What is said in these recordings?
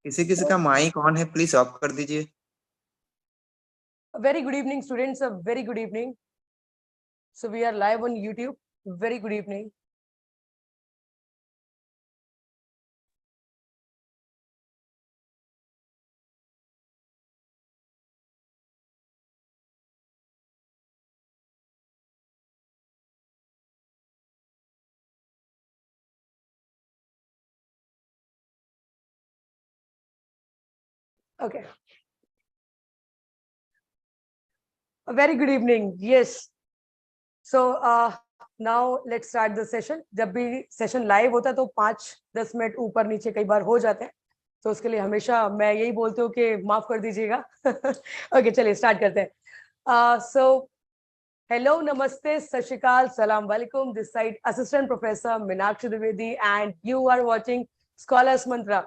किसी किसी का माइक ऑन है, प्लीज ऑफ कर दीजिए। Very good evening, students. A very good evening. So we are live on YouTube. Very good evening. Okay. A very good evening. Yes. So now let's start the session. जब भी session live होता है तो 5-10 minute ऊपर नीचे कई बार हो जाते हैं, तो उसके लिए हमेशा मैं यही बोलती हूँ कि माफ कर दीजिएगा। ओके, चलिए स्टार्ट करते हैं। सो हेलो, नमस्ते, सत श्री अकाल, सलाम वालेकुम। This side assistant professor Meenakshi Dwivedi and you are watching Scholars Mantra.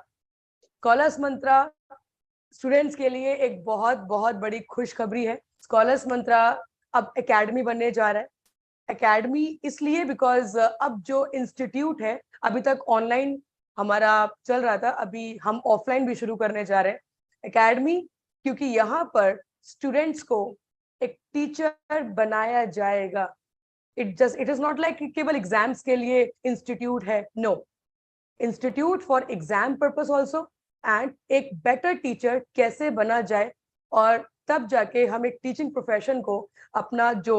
Scholars Mantra students के लिए एक बहुत बहुत बड़ी खुशखबरी है। स्कॉलर्स मंत्रा अब एकेडमी बनने जा रहा है। एकेडमी इसलिए बिकॉज अब जो इंस्टीट्यूट है, अभी तक ऑनलाइन हमारा चल रहा था, अभी हम ऑफलाइन भी शुरू करने जा रहे हैं एकेडमी, क्योंकि यहाँ पर स्टूडेंट्स को एक टीचर बनाया जाएगा। इट इज नॉट लाइक केवल एग्जाम्स के लिए इंस्टीट्यूट है, no, institute for exam purpose also, and एक बेटर टीचर कैसे बना जाए, और तब जाके हम एक टीचिंग प्रोफेशन को अपना जो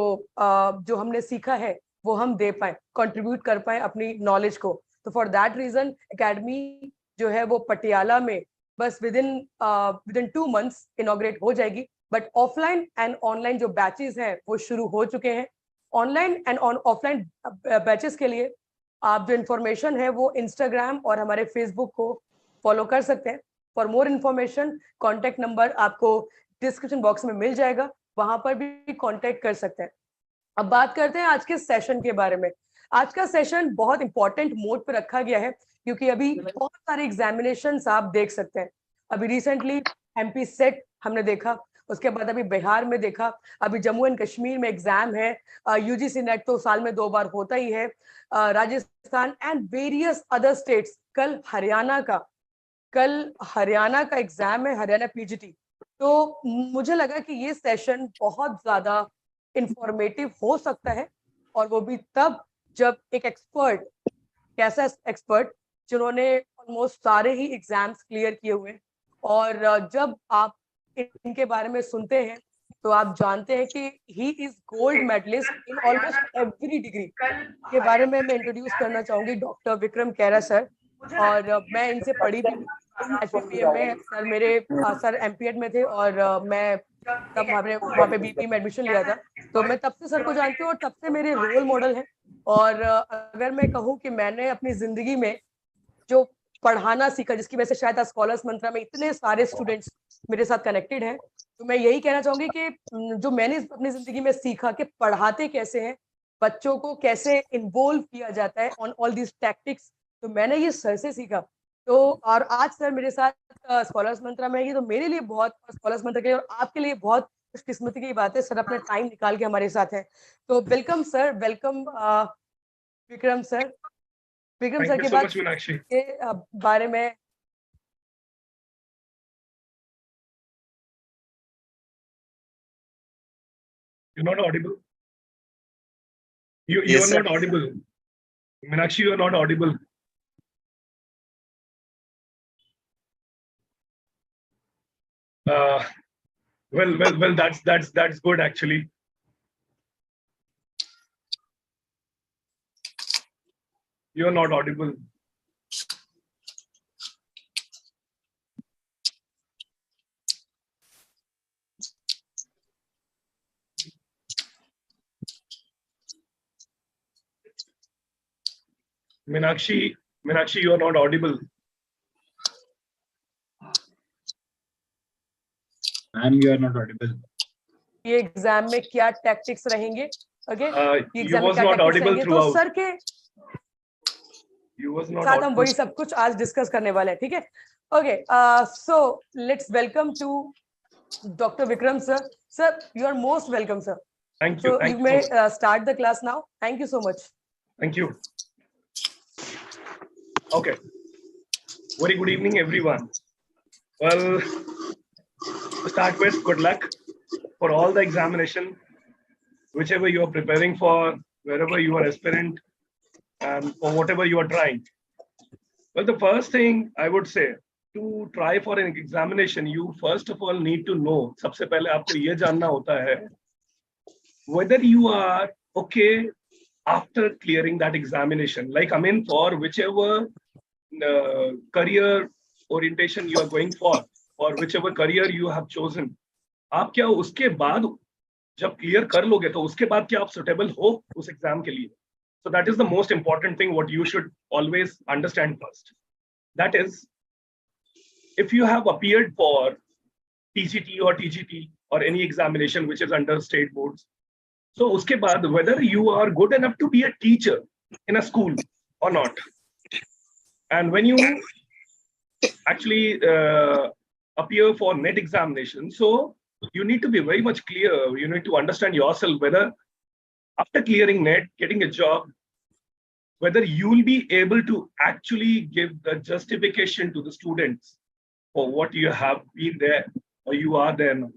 हमने सीखा है वो हम दे पाए, कंट्रीब्यूट कर पाए अपनी नॉलेज को। तो फॉर दैट रीजन एकेडमी जो है वो पटियाला में बस विद इन 2 मंथ्स इनॉग्रेट हो जाएगी। बट ऑफलाइन एंड ऑनलाइन जो बैचेस हैं वो शुरू हो चुके हैं। ऑनलाइन एंड ऑफलाइन बैचेस के लिए आप जो इन्फॉर्मेशन है वो इंस्टाग्राम और हमारे फेसबुक को फॉलो कर सकते हैं। For more information contact number आपको डिस्क्रिप्शन बॉक्स में मिल जाएगा, वहां पर भी कांटेक्ट कर सकते हैं। अब बात करते हैं आज के सेशन के बारे में। आज का सेशन बहुत इंपॉर्टेंट मोड पे रखा गया है, क्योंकि अभी बहुत सारे एग्जामिनेशंस आप देख सकते हैं। अभी रिसेंटली एमपी सेट हमने देखा, उसके बाद अभी बिहार में देखा, अभी जम्मू एंड कश्मीर में एग्जाम है, यूजीसी नेट तो साल में 2 बार होता ही है, Rajasthan and various other states. कल हरियाणा का एग्जाम है, हरियाणा पीजीटी। तो मुझे लगा कि ये सेशन बहुत ज्यादा इंफॉर्मेटिव हो सकता है, और वो भी तब जब एक एक्सपर्ट, कैसा एक्सपर्ट जिन्होंने ऑलमोस्ट सारे ही एग्जाम्स क्लियर किए हुए, और जब आप इनके बारे में सुनते हैं तो आप जानते हैं कि he is gold medalist in almost every degree. के बारे में मैं इंट्रोड्यूस करना चाहूंगी डॉक्टर विक्रम कैरा सर, और मैं इनसे पढ़ी भी HPPM में। सर मेरे सर एमपीएड में थे, और मैं तब वहाँ पे बीपी में एडमिशन लिया था, तो मैं तब से सर को जानती हूँ और तब से मेरे रोल मॉडल हैं। और अगर मैं कहूँ कि मैंने अपनी जिंदगी में जो पढ़ाना सीखा, जिसकी वजह से शायद आज स्कॉलर्स मंत्रा में इतने सारे स्टूडेंट्स मेरे साथ कनेक्टेड हैं, तो मैं यही कहना चाहूंगी कि जो मैंने अपनी जिंदगी में सीखा कि पढ़ाते कैसे हैं, बच्चों को कैसे इन्वॉल्व किया जाता है ऑन ऑल दिस टैक्टिक्स, तो मैंने ये सर से सीखा। तो और आज सर मेरे साथ स्कॉलर्स मंत्रा में है, तो मेरे लिए बहुत, स्कॉलर्स मंत्रा के लिए और आपके लिए बहुत खुशकिस्मती की बात है, सर अपना टाइम निकाल के हमारे साथ है। तो welcome sir, welcome Vikram sir. Vikram sir के बाद के बारे में You're not audible. You Yes, are sir. not audible. Meenakshi, you are not audible. Well. That's good actually. You are not audible. Meenakshi, you are not audible. Ma'am, you are not audible. ये exam में क्या tactics रहेंगे? Okay, You was not audible तो throughout. Sir के You was not साथ हम audible. वही सब कुछ आज डिस्कस करने वाले हैं, ठीक है? Okay, so let's welcome to doctor Vikram sir. Sir, you are most welcome sir. Thank you. So Thank you you may so much. start the class now. Thank you so much. Thank you. Okay. Very good evening, everyone. Well, to start with, good luck for all the examination, whichever you are preparing for, wherever you are aspirant, and for whatever you are trying. Well, the first thing I would say, to try for an examination, you first of all need to know. सबसे पहले आपको ये जानना होता है whether you are okay after clearing that examination. Like, I mean, for whichever career orientation you are going for, or whichever career you have chosen, आप क्या उसके बाद जब क्लियर कर लोगे तो उसके बाद क्या आप सुटेबल हो उस एग्जाम के लिए? So that is the most important thing what you should always understand first. That is, if you have appeared for TCT or TGT or any examination which is under state boards, so uske baad whether you are good enough to be a teacher in a school or not. And when you actually appear for net examination, so you need to be very much clear. You need to understand yourself whether after clearing net, getting a job, whether you will be able to actually give the justification to the students for what you have been there or you are there now.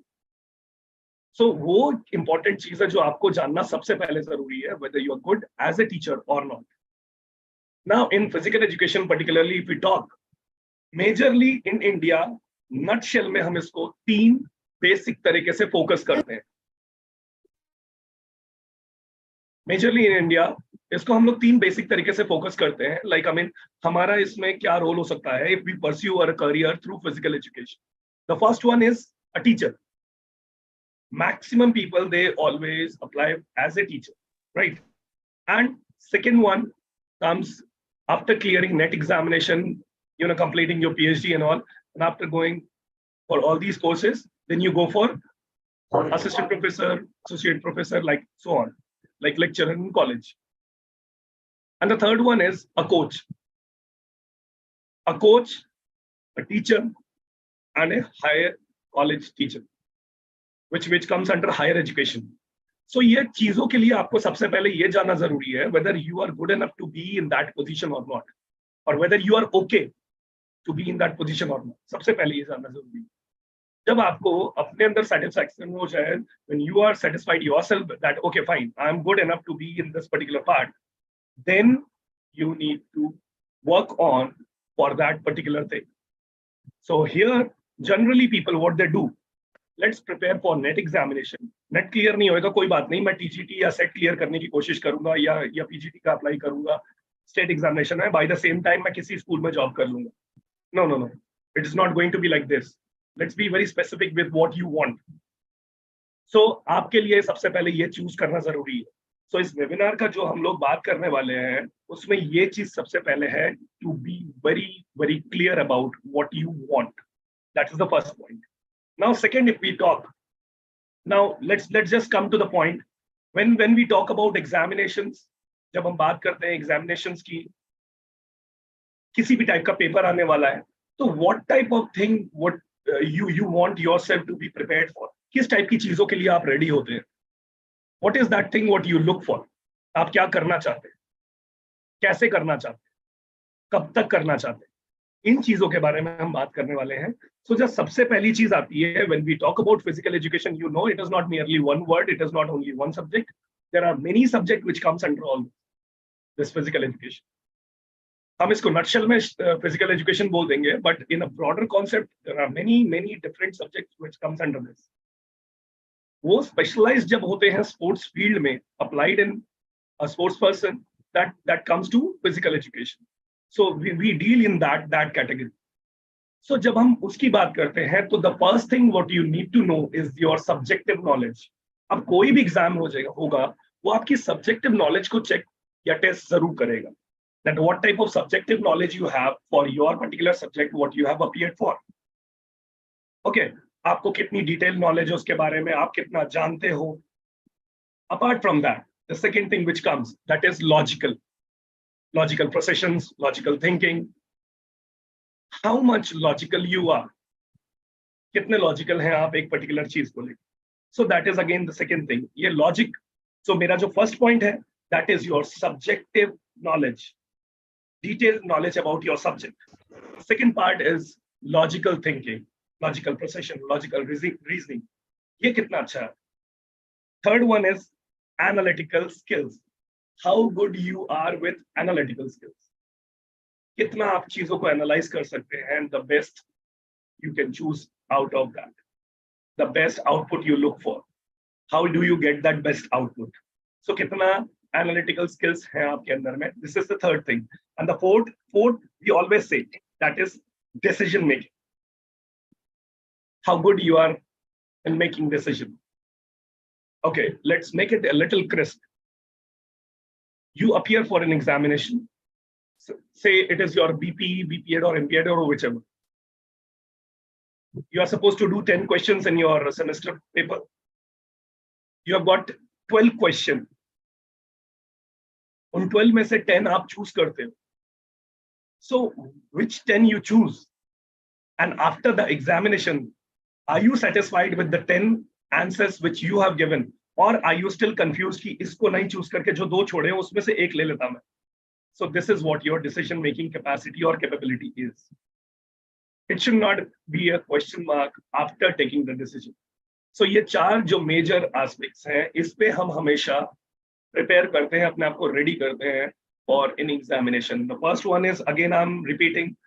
So वो important चीज है जो आपको जानना सबसे पहले जरूरी है, whether you are good as a teacher or not. Now in physical education particularly, if we talk, majorly in India, nutshell में हम इसको 3 बेसिक तरीके से फोकस करते हैं. मेजरली इन इंडिया इसको हम लोग 3 बेसिक तरीके से फोकस करते हैं. लाइक आई मीन हमारा इसमें क्या रोल हो सकता है if we pursue our career through physical education. The first one is a teacher. Maximum people, they always apply as a teacher, right? And second one comes after clearing net examination, completing your PhD and all, and after going for all these courses, then you go for assistant professor, associate professor, like so on, like lecturer in college. And the third one is a coach. A coach, a teacher, and a higher college teacher, which comes under higher education. So ये चीजों के लिए आपको सबसे पहले ये जानना जरूरी है whether you are good enough to be in that position or not, or whether you are okay to be in that position or not. सबसे पहले ये जानना जरूरी है. जब आपको अपने अंदर satisfaction हो जाए, when you are satisfied yourself that okay fine, I am good enough to be in this particular part, then you need to work on for that particular thing. So here generally people what they do, let's prepare for net examination. Net clear नहीं होएगा कोई बात नहीं, मैं TGT या set clear करने की कोशिश करूंगा या पीजीटी का अप्लाई करूंगा. स्टेट एग्जामिनेशन है, बाय द सेम टाइम मैं किसी स्कूल में जॉब कर लूंगा. No, it is not going to be like this. Let's be very specific with what you want. So आपके लिए सबसे पहले ये चूज करना जरूरी है. सो इस वेबिनार का जो हम लोग बात करने वाले हैं उसमें ये चीज सबसे पहले है to be very very clear about what you want. That is the first point. Now, second, if we talk, now let's just come to the point. When we talk about examinations, जब हम बात करते हैं examinations की, किसी भी type का paper आने वाला है, तो what type of thing what you want yourself to be prepared for? किस टाइप की चीजों के लिए आप रेडी होते हैं? What is that thing what you look for? आप क्या करना चाहते हैं? कैसे करना चाहते हैं? कब तक करना चाहते हैं? इन चीजों के बारे में हम बात करने वाले हैं. सो जब सबसे पहली चीज आती है when we talk about physical education, you know it is not merely one word, it is not only one subject. There are many subjects which comes under all this physical education. हम इसको nutshell में physical education बोल देंगे, but in a broader concept there are many different subjects which comes under this. वो specialized जब होते हैं sports field में, applied in a sports person, that comes to physical education. So we deal in that category. So जब हम उसकी बात करते हैं तो the first thing what you need to know is your subjective knowledge. अब कोई भी एग्जाम होगा वो आपकी subjective knowledge को check या test जरूर करेगा. That what type of subjective knowledge you have for your particular subject what you have appeared for. Okay, आपको कितनी detailed knowledge है उसके बारे में, आप कितना जानते हो. Apart from that, the second thing which comes, that is logical processions, logical thinking. How much logical you are? कितने logical हैं आप एक particular चीज को लेकर? So that is again the second thing. ये logic. So मेरा जो first point है, that is your subjective knowledge. detailed knowledge about your subject. Second part is logical thinking, logical precision, logical reasoning. ये कितना अच्छा है. Third one is analytical skills. How good you are with analytical skills. कितना आप चीजों को analyse कर सकते हैं, and the best you can choose out of that. The best output you look for. How do you get that best output? So कितना analytical skills हैं आपके अंदर में. This is the third thing. And the fourth we always say, that is decision making. How good you are in making decision. Okay, let's make it a little crisp. You appear for an examination. Say it is your BP, BPEd or MPEd or whichever. You are supposed to do 10 questions in your semester paper. You have got 12 questions. उन 12 में से 10 आप choose करते हो. So which 10 you choose? And after the examination, are you satisfied with the 10 answers which you have given? Or are you still confused कि इसको नहीं choose करके जो दो छोड़े हैं उसमें से एक ले लेता मैं? So this is what your decision making capacity or capability is. It should not be a question mark after taking the decision. So ये चार जो major aspects हैं, इस पे हम हमेशा prepare करते हैं, अपने आप को ready करते हैं for an examination. The first one is, again I'm repeating,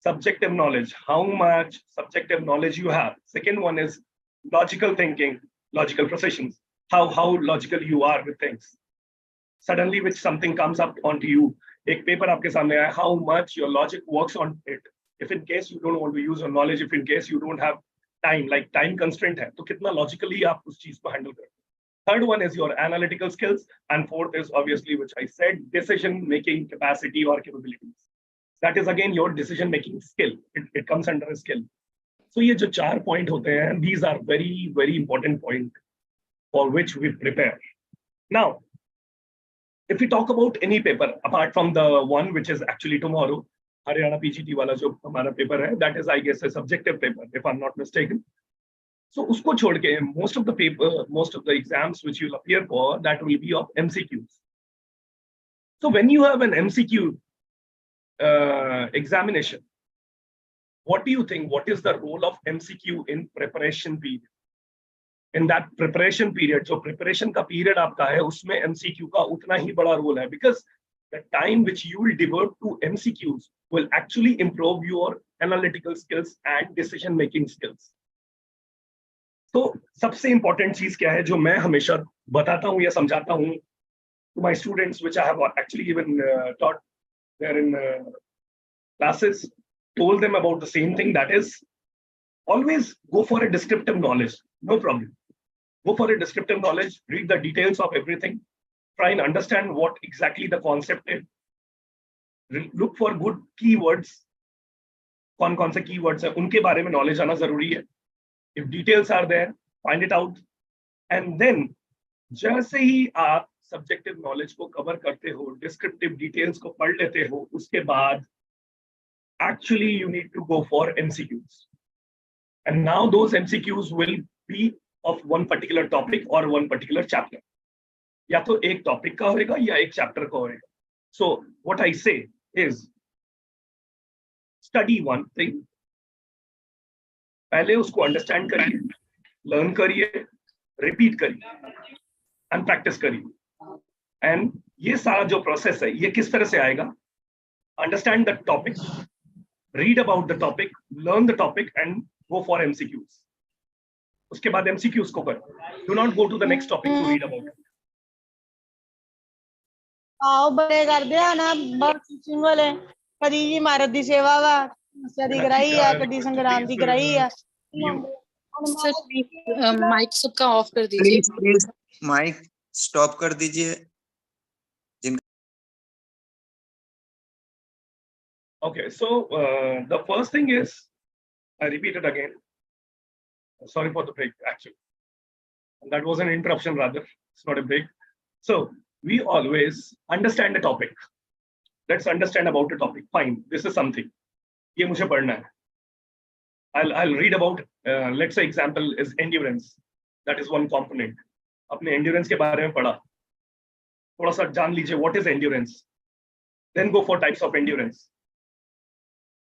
subjective knowledge. How much subjective knowledge you have. Second one is logical thinking, logical precision. How logical you are with things. Suddenly which something comes up onto you, एक paper आपके सामने आया, how much your logic works on it. If in case you don't want to use your knowledge, if in case you don't have time, like time constraint है, तो कितना logically आप उस चीज को handle करते हैं. Third one is your analytical skills, and fourth is obviously, which I said, decision making capacity or capabilities. That is again your decision making skill. It comes under a skill. So ये जो चार point होते हैं, these are very, very important point for which we prepare. Now, if we talk about any paper, apart from the one which is actually tomorrow, Haryana PGT वाला जो हमारा paper है, that is, I guess, a subjective paper, if I'm not mistaken. So उसको छोड़ के most of the exams which you'll appear for, that will be of MCQs. So when you have an MCQ examination, what do you think? What is the role of MCQ in preparation period? In that preparation period, so preparation का period आपका है, उसमें MCQ का उतना ही बड़ा role है, because the time which you will devote to MCQs will actually improve your analytical skills and decision making skills. तो सबसे important चीज क्या है जो मैं हमेशा बताता हूँ या समझाता हूँ to my students, which I have actually even taught there in classes, told them about the same thing, that is, always go for a descriptive knowledge, no problem. Go for a descriptive knowledge, read the details of everything, try and understand what exactly the concept is, look for good keywords, कौन से keywords है, उनके बारे में knowledge आना जरूरी है. If details are there, find it out, and then जैसे ही आप subjective knowledge को cover करते हो, descriptive details को पढ़ लेते हो, उसके बाद actually you need to go for MCQs. And now those MCQs will be of one particular topic or one particular chapter. या तो एक topic का होएगा या एक chapter का होएगा. So what I say is, study one thing. पहले उसको understand करिए, learn करिए, repeat करिए, and practice करिए. And ये सारा जो process है, ये किस तरह से आएगा? Understand the topic, read about the topic, learn the topic, and go for MCQs. उसके बाद MCQs को करो. Do not go to the next topic to read about it. आओ बड़े कर दिया ना बहुत सिंगल है कदी जी भारत दी सेवा वा सदी कराई है कदी संक्रांति कराई है सर माइक सबका ऑफ कर दीजिए प्लीज माइक स्टॉप कर दीजिए. Okay, so the first thing is, I repeat it again. Sorry for the break, actually. That was an interruption rather. It's not a break. So we always understand the topic. Let's understand about the topic. Fine, this is something. ये मुझे पढ़ना है. I'll read about, let's say example is endurance. That is one component. अपने endurance के बारे में पढ़ा. थोड़ा सा जान लीजिए what is endurance. then go for types of endurance.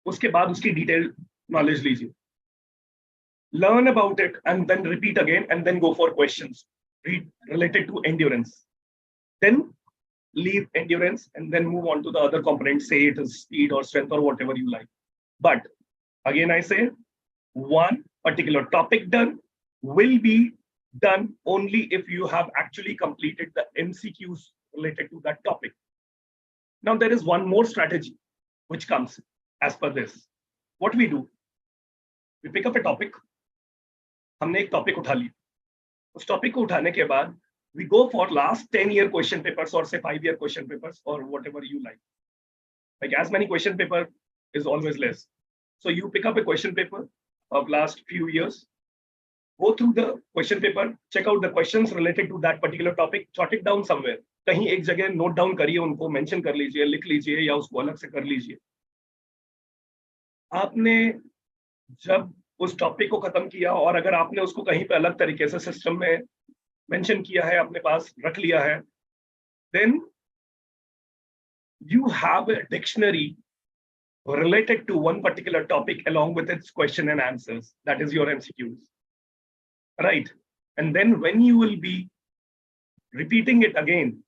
उसके बाद उसकी detailed knowledge लीजिए. Learn about it and then repeat again and then go for questions related to endurance. Then leave endurance and then move on to the other components, say it is speed or strength or whatever you like. But again, I say one particular topic done will be done only if you have actually completed the MCQs related to that topic. Now, there is one more strategy which comes as per this. What we do, we pick up a topic. हमने एक topic उठा लिया. उस topic को उठाने के बाद we go for last 10-year question papers or say 5-year question papers or whatever you like. Like as many question paper is always less. So you pick up a question paper of last few years, go through the question paper, check out the questions related to that particular topic, jot it down somewhere. कहीं एक जगह note down करिए, उनको mention कर लीजिए, लिख लीजिए या उसको अलग से कर लीजिए. आपने जब उस टॉपिक को खत्म किया और अगर आपने उसको कहीं पे अलग तरीके से सिस्टम में मेंशन किया है, अपने पास रख लिया है, then you have a dictionary related to one particular topic along with its question and answers. That is your MCQs, right? And then when you will be repeating it again,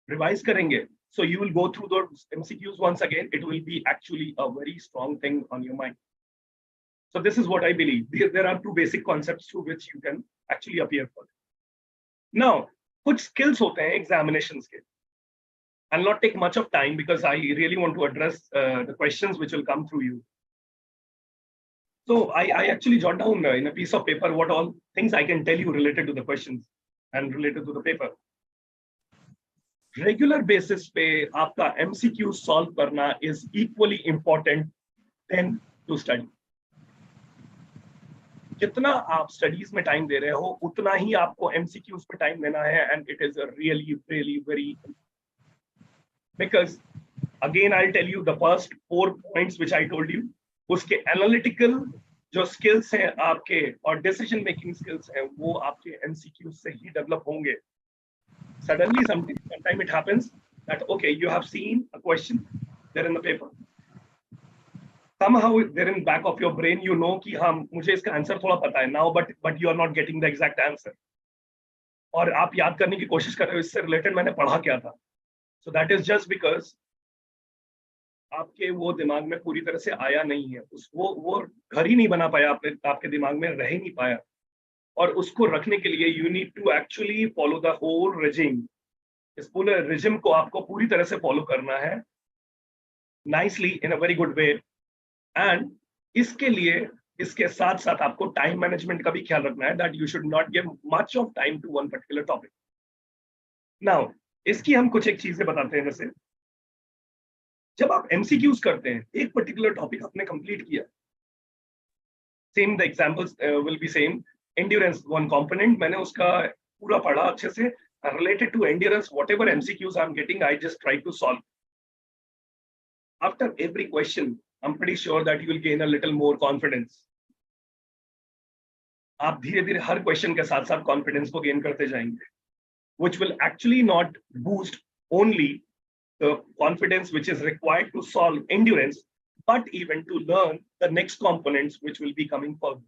revise karenge, so you will go through those MCQs once again. It will be actually a very strong thing on your mind. So this is what I believe. There are two basic concepts through which you can actually appear for. Now, कुछ skills होते हैं examinations के. I'll not take much of time because I really want to address the questions which will come through you. So I actually jot down in a piece of paper what all things I can tell you related to the questions and related to the paper. Regular basis पे आपका MCQ solve करना is equally important than to study. जितना आप studies में time दे रहे हो उतना ही आपको एमसीक्यूज पे टाइम देना है and it is really really very because again I tell you the first 4 points which I told you, उसके एनालिटिकल जो स्किल्स हैं आपके और डिसीजन मेकिंग स्किल्स हैं वो आपके एमसीक्यूज से ही डेवलप होंगे. Suddenly sometime it happens that okay you have seen a question there in the paper, somehow there in back of your brain you know कि हाँ मुझे इसका आंसर थोड़ा पता है now, but you are not getting the exact answer. और आप याद करने की कोशिश कर रहे हो इससे रिलेटेड मैंने पढ़ा क्या था. So that is just because आपके वो दिमाग में पूरी तरह से आया नहीं है, वो घर ही नहीं बना पाया, आपके दिमाग में रह ही नहीं पाया. और उसको रखने के लिए you need to actually follow the whole regime. इस पूरे regime को आपको पूरी तरह से फॉलो करना है nicely in a very good way. And इसके लिए इसके साथ साथ आपको टाइम मैनेजमेंट का भी ख्याल रखना है that you should not give much of time to one particular topic. Now इसकी हम कुछ एक चीजें बताते हैं. जैसे जब आप एमसीक्यूज करते हैं, एक पर्टिकुलर टॉपिक आपने कंप्लीट किया, same the examples will be same. Endurance one component मैंने उसका पूरा पढ़ा अच्छे से, related to endurance whatever MCQs I am getting I just try to solve. After every question I'm pretty sure that you will gain a little more confidence. आप धीरे धीरे हर question के साथ साथ कॉन्फिडेंस को गेन करते जाएंगे, which will actually not boost only the confidence which is required to solve endurance, but even to learn the next components which will be coming forward.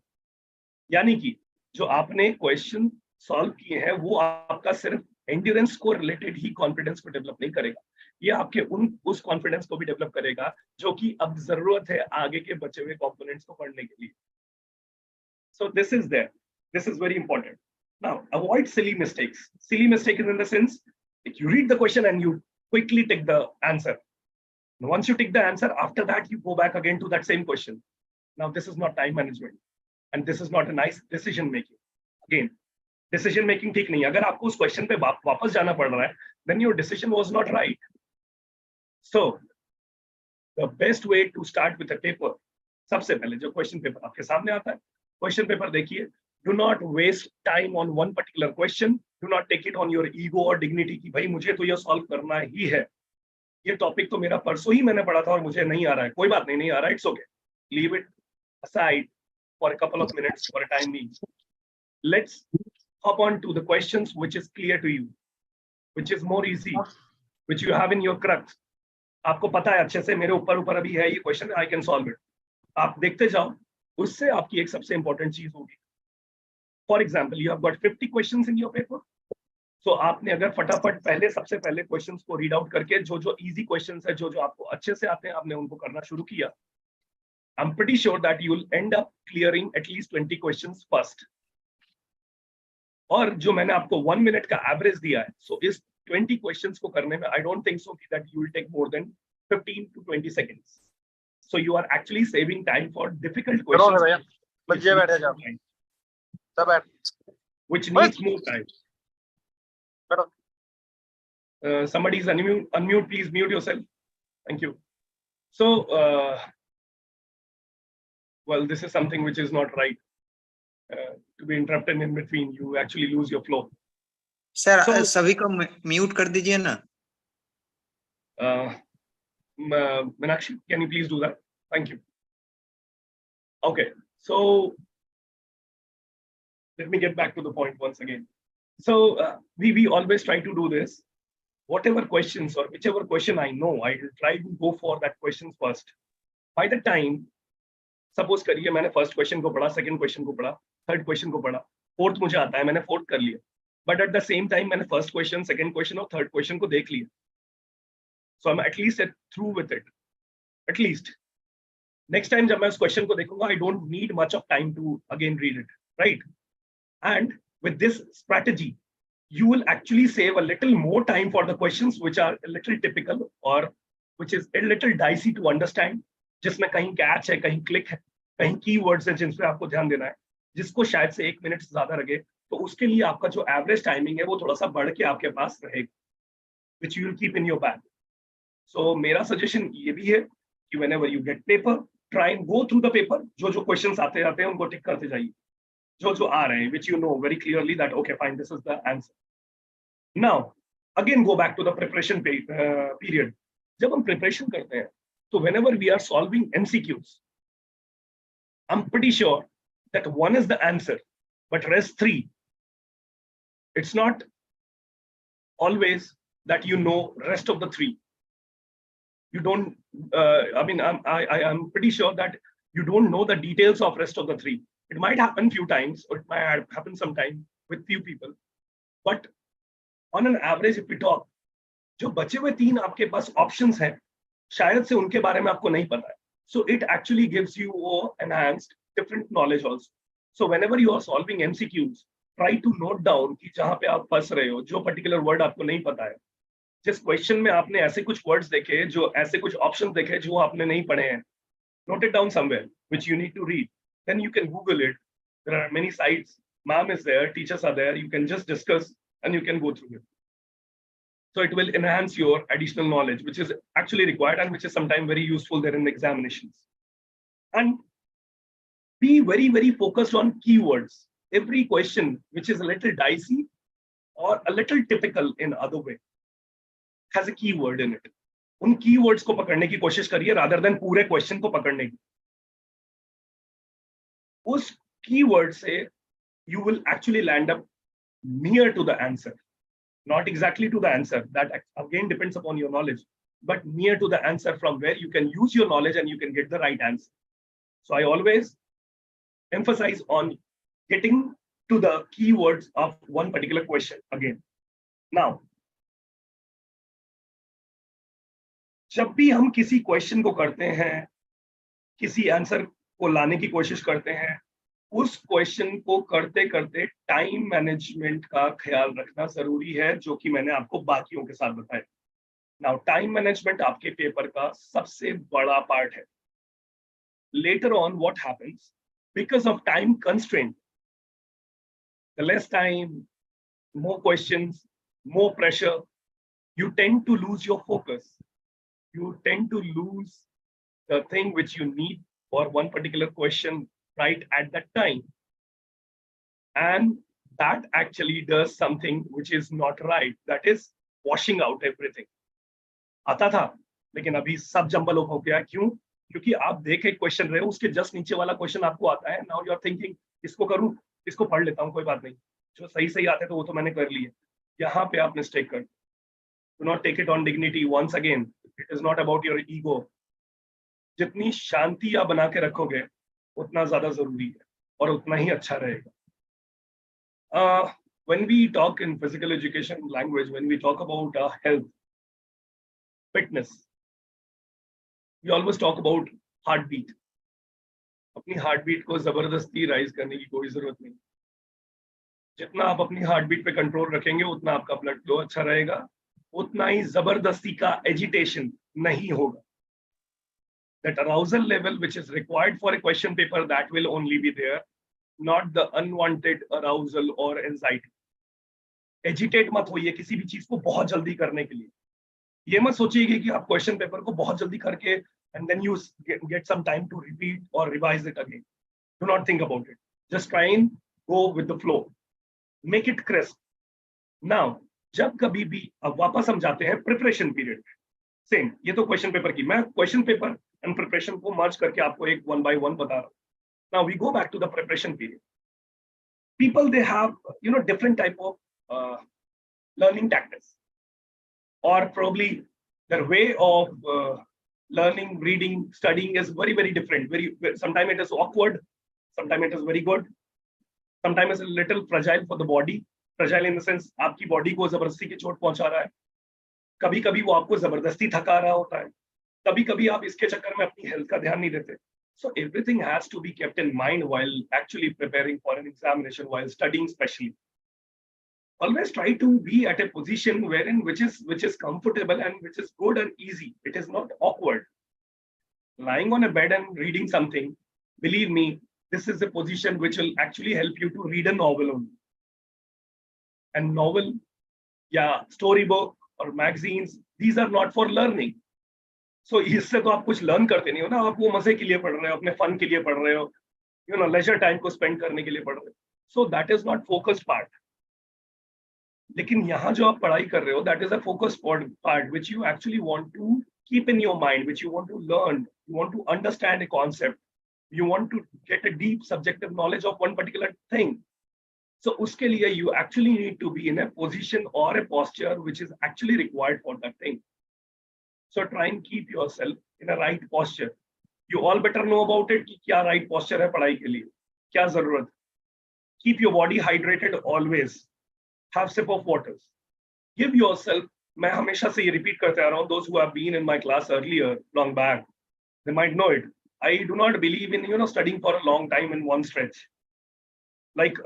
यानी कि जो आपने क्वेश्चन सॉल्व किए हैं वो आपका सिर्फ एंड्योरेंस को रिलेटेड ही कॉन्फिडेंस को डेवलप नहीं करेगा, ये आपके उस कॉन्फिडेंस को भी डेवलप करेगा जो कि अब जरूरत है आगे के बचे हुए कंपोनेंट्स को पढ़ने के लिए. So this is there, this is very important. Now avoid silly mistakes. Silly mistake is in the sense you read the question and you quickly take the answer. Once you take the answer, after that you go back again to that same question. Now this is not time management and this is not a nice decision making. Again, decision making ठीक नहीं. अगर आपको उस question पे वापस जाना पड़ रहा है, then your decision was not right. So the best way to start with a paper, सबसे पहले जो क्वेश्चन पेपर आपके सामने आता है, क्वेश्चन पेपर देखिए. Do not waste time on one particular question. Do not take it on your ego or dignity कि भाई मुझे तो ये सॉल्व करना ही है, ये टॉपिक तो मेरा परसों ही मैंने पढ़ा था और मुझे नहीं आ रहा है. कोई बात नहीं आ रहा है, it's okay. Leave it aside for a couple of minutes for a time being. Let's hop on to the questions which is clear to you, which is more easy, which you have in your crux. आपको पता है अच्छे से मेरे ऊपर अभी है ये question, I can solve it, आप देखते जाओ, उससे आपकी एक सबसे इंपॉर्टेंट चीज होगी। For example you have got 50 questions in your paper, so आपने अगर फटाफट सबसे पहले क्वेश्चंस को रीड आउट करके जो इजी क्वेश्चंस है, जो आपको अच्छे से आते हैं, आपने उनको करना शुरू किया, I'm pretty sure that you will end up clearing at least 20 questions first. और जो मैंने आपको 1 मिनट का एवरेज दिया है, सो इस 20 क्वेश्चंस को करने में I don't think so that you will take more than 15 to 20 seconds. So you are actually saving time for difficult questions. बच्चे बैठे जाओ, सब बैठ, which needs more time. Somebody's unmute, please mute yourself. Thank you. So, well, this is something which is not right. To be interrupted in between, you actually lose your flow. Sir So- सभी को mute कर दीजिए ना। Meenakshi, can you please do that? Thank you. Okay, so let me get back to the point once again. So we always try to do this. Whatever questions or whichever question I know, I will try to go for that question first. By the time, suppose करिए मैंने first question को पढ़ा, second question को पढ़ा, third question को पढ़ा, fourth मुझे आता है, मैंने फोर्थ कर लिया, but at the same time मैंने फर्स्ट क्वेश्चन, सेकंड क्वेश्चन और थर्ड क्वेश्चन को देख लिया, so I am at least through with it, at least. Next time जब मैं उस क्वेश्चन को देखूंगा, I don't need much of time to again read it, right? And with this strategy you will actually save a little more time for the questions which are a little typical or which is a little dicey to understand, जिसमें कहीं catch है, कहीं click है, कहीं keywords हैं जिन पे आपको ध्यान देना है, जिसको शायद से 1 मिनट से ज्यादा लगे, तो उसके लिए आपका जो एवरेज टाइमिंग है वो थोड़ा सा बढ़ के आपके पास रहेगा, which you will keep in your bag. So मेरा सजेशन ये भी है कि whenever you get paper, try and go through the paper, जो क्वेश्चंस आते जाते हैं उनको टिक करते जाइए, जो आ रहे हैं, which you know very clearly that okay fine, this is the answer. Now again go back to the preparation period. जब हम preparation करते हैं, तो whenever we are solving MCQs, I'm pretty sure that 1 is the answer, but rest 3, it's not always that you know rest of the 3. You don't. I mean, I'm pretty sure that you don't know the details of rest of the 3. It might happen few times, or it might happen sometime with few people. But on an average, if we talk, जो बचे हुए 3 आपके पास options हैं, शायद से उनके बारे में आपको नहीं पता है. So it actually gives you enhanced different knowledge also. So whenever you are solving MCQs, try to note down कि जहाँ पे आप फंस रहे हो, जो particular word आपको नहीं पता है, जिस क्वेश्चन में आपने ऐसे कुछ वर्ड्स देखे, जो ऐसे कुछ ऑप्शंस देखे जो आपने नहीं पढ़े हैं, note it down somewhere which you need to read. Then you can Google it. There are many sites. Ma'am is there, teachers are there. You can just discuss and you can go through it. So it will enhance your additional knowledge, which is actually required and which is sometimes very useful there in the examinations. And be very, very focused on keywords. Every question which is a little dicey or a little typical in other way has a keyword in it. उन keywords को पकड़ने की कोशिश करिए rather than पूरे question को पकड़ने की. उस keyword से you will actually land up near to the answer. Not exactly to the answer, that again depends upon your knowledge, but near to the answer from where you can use your knowledge and you can get the right answer. So I always emphasize on getting to the keywords of one particular question again. Now, जब भी हम किसी question को करते हैं, किसी answer को लाने की कोशिश करते हैं, उस क्वेश्चन को करते करते टाइम मैनेजमेंट का ख्याल रखना जरूरी है, जो कि मैंने आपको बाकियों के साथ बताया. नाउ टाइम मैनेजमेंट आपके पेपर का सबसे बड़ा पार्ट है. Later on what happens, because of time constraint, the less time, more questions, more pressure, you tend to lose your focus. You tend to lose the thing which you need for one particular question right at that time. And that actually does something which is not right. That is washing out everything. आता था, लेकिन अभी सब jumble हो गया. क्यों? क्योंकि आप देख एक क्वेश्चन रहे हो, उसके जस्ट नीचे वाला क्वेश्चन आपको आता है. नाउ यू आर थिंकिंग, इसको करूं, इसको पढ़ लेता हूं, कोई बात नहीं, जो सही सही आते तो वो तो मैंने कर लिए. यहाँ पे आप मिस्टेक कर. Do not take it on dignity. Once again, It is not about your ego. जितनी शांति आप बना के रखोगे उतना ज्यादा जरूरी है और उतना ही अच्छा रहेगा. When we talk in physical education language, when we talk about health, fitness, we always talk about heartbeat. अपनी heartbeat को जबरदस्ती राइज करने की कोई जरूरत नहीं. जितना आप अपनी heartbeat पे कंट्रोल रखेंगे उतना आपका ब्लड फ्लो अच्छा रहेगा, उतना ही जबरदस्ती का एजिटेशन नहीं होगा. That arousal level which is required for a question paper, that will only be there, not the unwanted arousal or anxiety. Agitate मत होइए किसी भी चीज को बहुत जल्दी करने के लिए. ये मत सोचिए कि आप क्वेश्चन पेपर को बहुत जल्दी करके and then you get some time to repeat or revise it again. Do not think about it. Just try and go with the flow. Make it crisp. Now, जब कभी भी अब वापस हम जाते हैं प्रिपरेशन पीरियड. सेम, ये तो क्वेश्चन पेपर की, मैं क्वेश्चन पेपर एंड प्रिपरेशन को मर्ज करके आपको एक वन बाय वन बता रहा हूँ. Now we go back to the preparation period. People, they have, different type of learning tactics, or probably their way of learning, reading, studying is very, very different. Sometimes it is awkward, sometimes it is very good, sometimes it's a little fragile for the body. Fragile in the sense आपकी body को जबरदस्ती की चोट पहुंचा रहा है. कभी कभी वो आपको जबरदस्ती थका रहा होता है. कभी कभी आप इसके चक्कर में अपनी हेल्थ का ध्यान नहीं देते. So everything has to be kept in mind while actually preparing for an examination, while studying specially. Always try to be at a position wherein which is comfortable and which is good and easy. It is not awkward. Lying on a bed and reading something, believe me, this is a position which will actually help you to read a novel only. And novel, yeah, storybook or magazines, these are not for learning. So इससे तो आप कुछ learn करते नहीं हो ना, आप वो मजे के लिए पढ़ रहे हो, अपने फन के लिए पढ़ रहे हो, लेजर टाइम को स्पेंड करने के लिए पढ़ रहे हो. So that is not focused part. लेकिन यहाँ जो आप पढ़ाई कर रहे हो, that is a focused part which you actually want to keep in your mind, which you want to learn, you want to understand a concept, you want to get a deep subjective knowledge of one particular thing. So उसके लिए you actually need to be in a position or a posture which is actually required for that thing. So try and keep yourself in a right posture. You all better know about it कि क्या right posture है पढ़ाई के लिए, क्या जरूरत. Keep your body hydrated always. Have sip of waters. Give yourself. मैं हमेशा से ये repeat करते आ रहा हूँ. Those who have been in my class earlier, long back, they might know it. I do not believe in studying for a long time in one stretch. Like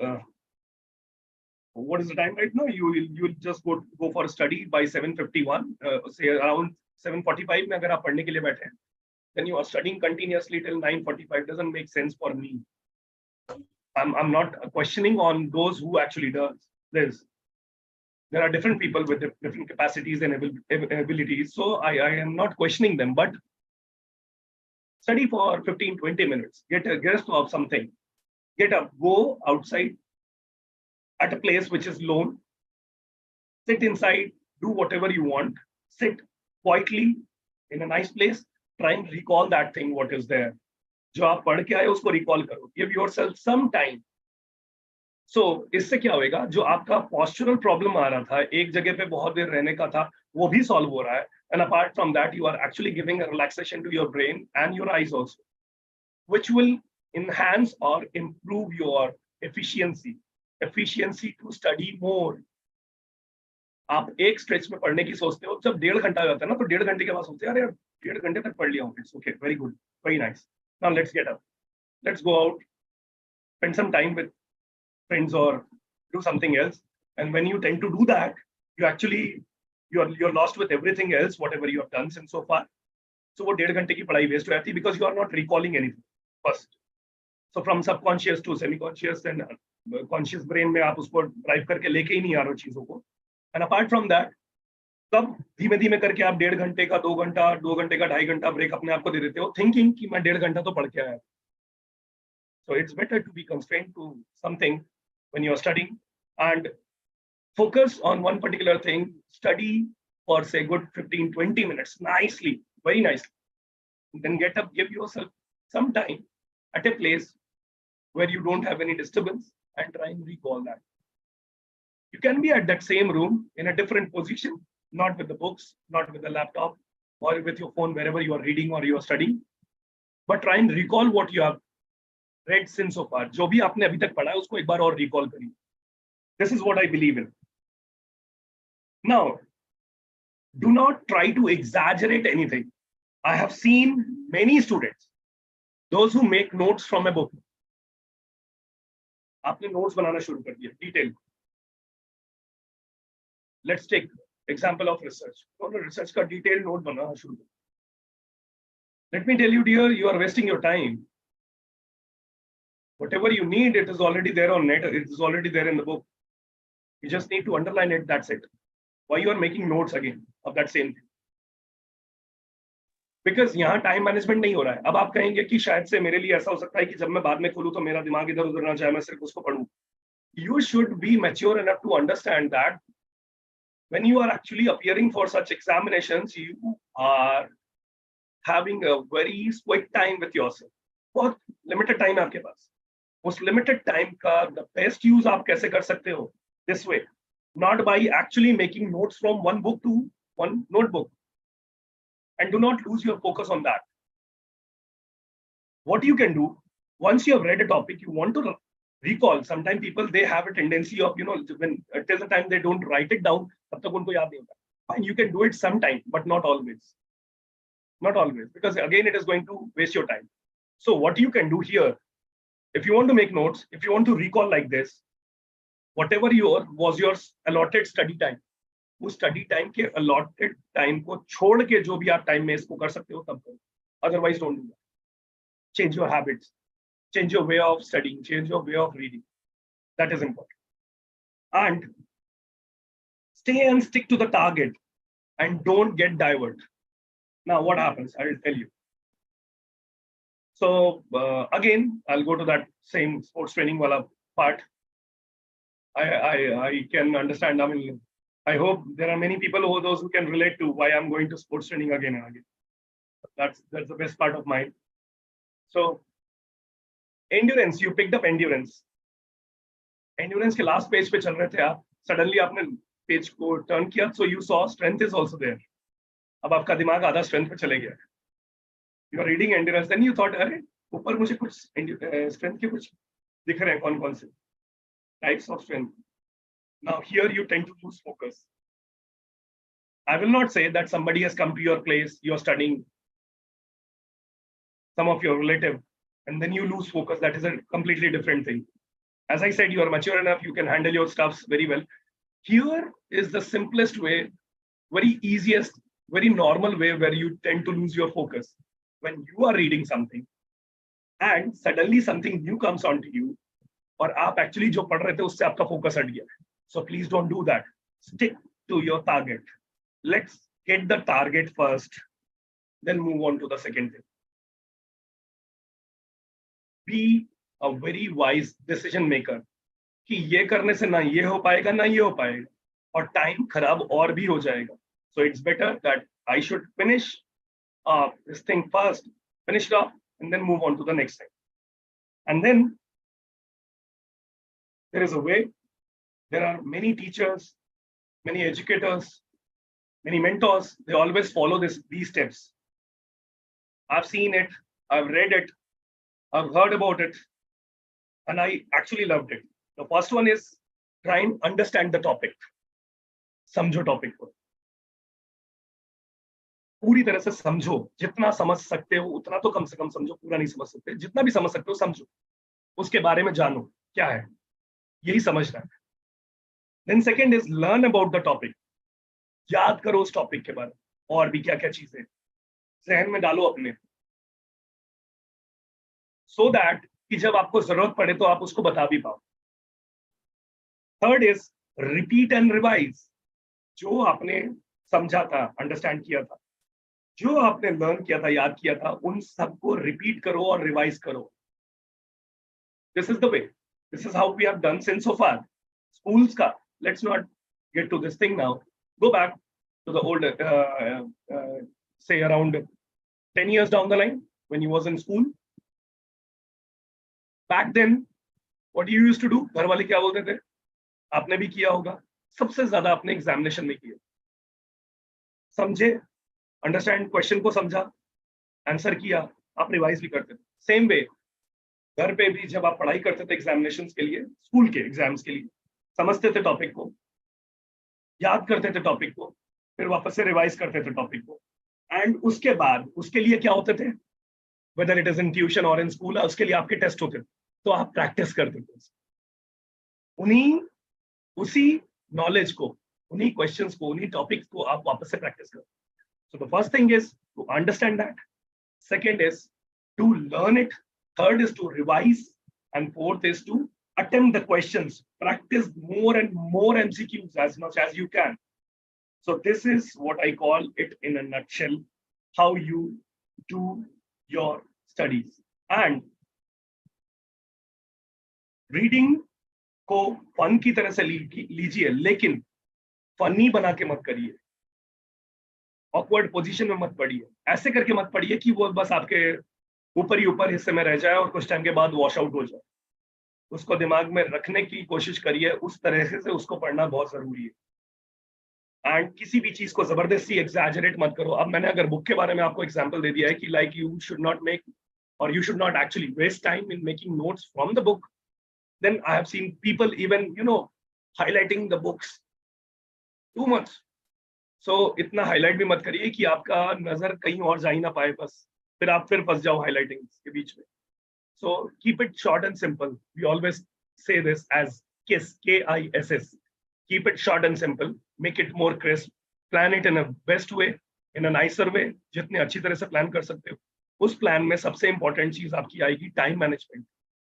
what is the time right now? You just go for a study by 7:51. Say around 7:45 में अगर आप पढ़ने के लिए बैठे हैं, then you are studying continuously till 9:45. Doesn't make sense for me. I'm not questioning on those who actually does this. There are different people with different capacities and abilities, so I am not questioning them. But study for 15-20 minutes. Get a grasp of something. Get up. Go outside at a place which is lone. Sit inside. Do whatever you want. Sit quietly in a nice place. Try and recall that thing what is there. जो आप पढ़ के आए उसको recall करो. Give yourself some time. So इससे क्या होएगा, जो आपका postural problem आ रहा था, एक जगह पे बहुत देर रहने का था, वो भी solve हो रहा है. And apart from that, you are actually giving a relaxation to your brain and your eyes also, which will enhance or improve your efficiency to study more. आप एक स्ट्रेच में पढ़ने की सोचते हो, जब 1.5 घंटा जाता है ना, तो 1.5 घंटे के बाद सोचते हैं, अरे 1.5 घंटे तक पढ़ लिया हूँ. It's okay, very good, very nice. Now let's get up, let's go out, spend some time with friends or do something else. And when you tend to do that, you actually you're lost with everything else, whatever you have done since so far. So वो 1.5 घंटे की पढ़ाई waste हो जाती है, because you are not recalling anything first. So from subconscious to semi-conscious and conscious brain में आप उसको drive करके लेके ही नहीं आ रहे हो चीजों को. And apart from that, तब धीमे धीमे करके आप 1.5 घंटे का 2 घंटा 2.5 घंटा ब्रेक अपने आप को दे देते हो, थिंकिंग कि मैं 1.5 घंटा तो पढ़ के आया. So it's better to be constrained to something when you are studying and focus on one particular thing. Study for say good 15-20 minutes nicely, very nicely. Then get up, give yourself some time at a place where you don't have any disturbance and try and recall that. You can be at that same room in a different position, not with the books, not with the laptop, or with your phone wherever you are reading or you are studying, but try and recall what you have read since so far. जो भी आपने अभी तक पढ़ा है उसको एक बार और recall करिए. This is what I believe in. Now, do not try to exaggerate anything. I have seen many students, those who make notes from a book. आपने notes बनाना शुरू कर दिया, detail. Let's take example of research. Research का detailed note बनाना शुरू कर. Let me tell you, dear, you are wasting your time. Whatever you need, it is already there on net. It is already there in the book. You just need to underline it. That's it. Why you are making notes again of that same thing? Because यहाँ time management नहीं हो रहा है. अब आप कहेंगे कि शायद से मेरे लिए ऐसा हो सकता है कि जब मैं बाद में खोलूं तो मेरा दिमाग इधर उधर ना जाए, मैं सिर्फ उसको पढूं. You should be mature enough to understand that when you are actually appearing for such examinations, you are having a very quick time with yourself. बहुत limited time है आपके पास. उस limited time का the best use आप कैसे कर सकते हो? This way, not by actually making notes from one book to one notebook. And do not lose your focus on that. What you can do, once you have read a topic, you want to recall. Sometimes people, they have a tendency of, when till the time they don't write it down, tab tak unko yaad nahi hota. Fine, you can do it sometime, but not always. Not always, because again, it is going to waste your time. So what you can do here, if you want to make notes, if you want to recall like this, whatever was your allotted study time, उस study time के allotted time को छोड़ के जो भी आप time में इसको कर सकते हो तब करो. Otherwise don't do that. Change your habits, change your way of studying, change your way of reading. That is important. And stay and stick to the target and don't get diverted. Now what happens, I will tell you. So again, I'll go to that same sports training wala part. I can understand. I mean, I hope there are many people who those who can relate to why I'm going to sports training again and again. That's the best part of mine. So endurance, you picked up endurance. Endurance के last page पे चल रहे थे आप. Suddenly आपने page को turn किया, so you saw strength is also there. अब आपका दिमाग आधा strength पे चले गया. You are reading endurance, then you thought, अरे ऊपर मुझे कुछ strength के कुछ दिख रहे हैं, कौन से types of strength. Now here you tend to lose focus. I will not say that somebody has come to your place, you're studying, some of your relative, and then you lose focus. That is a completely different thing. As I said, you are mature enough, you can handle your stuffs very well. Here is the simplest way, very easiest, very normal way where you tend to lose your focus. When you are reading something and suddenly something new comes onto you, और आप actually जो पढ़ रहे थे उससे आपका focus हट गया. So please don't do that. Stick to your target. Let's get the target first, then move on to the second thing. Be a very wise decision maker. कि ये करने से ना ये हो पाएगा ना ये हो पाएगा, और time खराब और भी हो जाएगा. So it's better that I should finish this thing first, finish it off, and then move on to the next thing. And then there is a way. There are many teachers, many educators, many mentors. They always follow these steps. I've seen it, I've read it, I've heard about it, and I actually loved it. The first one is try and understand the topic. समझो topic को. पूरी तरह से समझो. जितना समझ सकते हो उतना तो कम से कम समझो. पूरा नहीं समझ सकते. जितना भी समझ सकते हो समझो. उसके बारे में जानो क्या है. यही समझना है. Then second is learn about the topic. याद करो उस टॉपिक के बारे में और भी क्या क्या चीजें जहन में डालो अपने, so that कि जब आपको जरूरत पड़े तो आप उसको बता भी पाओ. Third is repeat and revise. जो आपने समझा था, अंडरस्टैंड किया था, जो आपने लर्न किया था, याद किया था, उन सबको रिपीट करो और रिवाइज करो. This is the way. This is how we have done since so far. Schools का. Let's not get to this thing now. Go back to the old, say around 10 years down the line when you was in school. Back then, what you used to do? घर वाले क्या बोलते थे? आपने भी किया होगा. सबसे ज्यादा आपने एग्जामिनेशन में किया. समझे, अंडरस्टैंड क्वेश्चन को समझा, आंसर किया, आप रिवाइज भी करते थे। सेम वे घर पे भी जब आप पढ़ाई करते थे एग्जामिनेशन के लिए, स्कूल के एग्जाम्स के लिए, समझते थे टॉपिक को, याद करते थे टॉपिक को, फिर वापस से रिवाइज करते थे टॉपिक को, एंड उसके बाद उसके लिए क्या होते थे, whether it is in tuition और इन स्कूल, उसके लिए आपके टेस्ट होते थे, तो आप प्रैक्टिस करते थे उसी नॉलेज को, उन्हीं क्वेश्चंस को, उन्हीं टॉपिक्स को आप वापस से प्रैक्टिस करते। So the first thing is to understand that, second is to learn it, third is to revise, and fourth is to attempt the questions, practice more and more MCQs as much as you can. So this is what I call it in a nutshell, how you do your studies. And reading को fun की तरह से लीजिए, लेकिन funny बना के मत करिए, ऑकवर्ड पोजीशन में मत पढ़िए, ऐसे करके मत पढ़िए कि वो बस आपके ऊपर ही ऊपर हिस्से में रह जाए और कुछ टाइम के बाद वॉश आउट हो जाए। उसको दिमाग में रखने की कोशिश करिए, उस तरह से उसको पढ़ना बहुत जरूरी है। एंड किसी भी चीज को जबरदस्ती एग्जैजरेट मत करो। अब मैंने अगर बुक के बारे में आपको एग्जांपल दे दिया है कि like you should not make or you should not actually waste time in making notes from the book, then I have seen people even highlighting the books too much. So इतना highlight भी मत करिए कि आपका नजर कहीं और जा ही ना पाए, बस फिर आप फंस जाओ हाईलाइटिंग के बीच में। So keep it short and simple, we always say this as KISS, KISS, keep it short and simple, make it more crisp, plan it in a best way, in a nicer way, जितने अच्छी तरह से plan कर सकते हो। उस plan में सबसे इंपॉर्टेंट चीज आपकी आएगी टाइम मैनेजमेंट।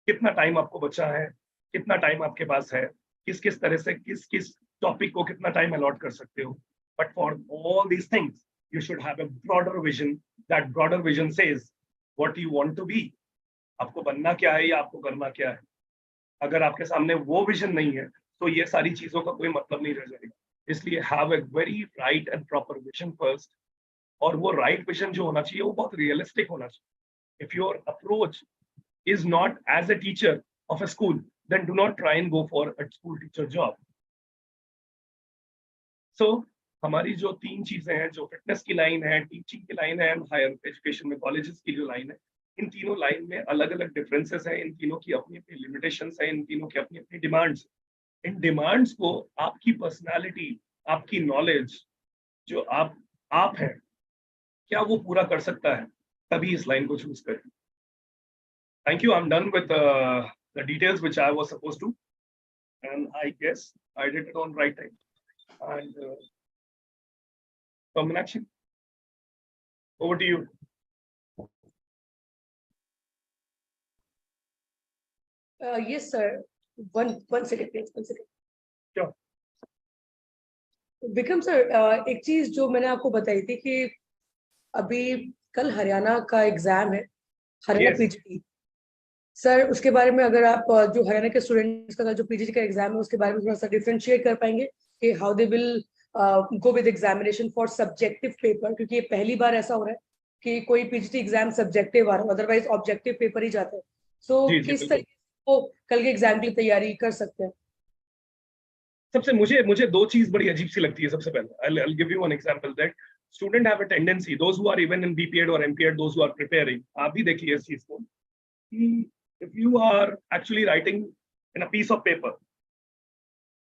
कितना टाइम आपको बचा है, कितना टाइम आपके पास है, किस किस तरह से किस किस टॉपिक को कितना टाइम अलॉट कर सकते हो। But for all these things you should have a broader vision. That broader vision says what you want to be. आपको बनना क्या है या आपको करना क्या है। अगर आपके सामने वो विजन नहीं है तो ये सारी चीजों का कोई मतलब नहीं रह जाएगा। इसलिए have a very right and proper vision first, और वो right vision जो होना चाहिए वो बहुत realistic होना चाहिए। If your approach is not as a teacher of a school, then do not try and go for a school teacher job. So हमारी जो तीन चीजें हैं, जो फिटनेस की लाइन है, टीचिंग की लाइन है, हायर एजुकेशन में कॉलेजेस की जो लाइन है, इन तीनों लाइन में अलग अलग डिफरेंसेस हैं, इन तीनों की अपनी अपनी लिमिटेशंस हैं, इन तीनों की अपनी अपनी डिमांड्स। इन डिमांड्स को आपकी पर्सनालिटी, आपकी नॉलेज, जो आप हैं, क्या वो पूरा कर सकता है, तभी इस लाइन को चूज करें। Thank you, I am done with the details which I was supposed to, and I guess I did it on right time. And Meenakshi, over to you. Yes, sir. One second, please. 1 second. Sure. Vikram sir, एक चीज जो मैंने आपको बताई थी कि अभी कल हरियाणा का एग्जाम है, हरियाणा PGT। सर, उसके बारे में अगर आप जो हरियाणा के स्टूडेंट्स का जो PGT का एग्जाम है उसके बारे में थोड़ा सा डिफरेंशिएट कर पाएंगे कि how they will go with examination for subjective paper, क्योंकि ये पहली बार ऐसा हो रहा है कि कोई PGT एग्जाम सब्जेक्टिव आ रहा है, अदरवाइज ऑब्जेक्टिव पेपर ही जाता है। सो किस तरीके से वो कल के एग्जाम की तैयारी कर सकते हैं? सबसे मुझे दो चीज बड़ी अजीब सी लगती है। सबसे पहले I'll give you one example that student have a tendency, those who are even in BPEd or MPEd, those who are preparing, आप भी देखिए इस चीज को कि if you are actually writing in a piece of paper,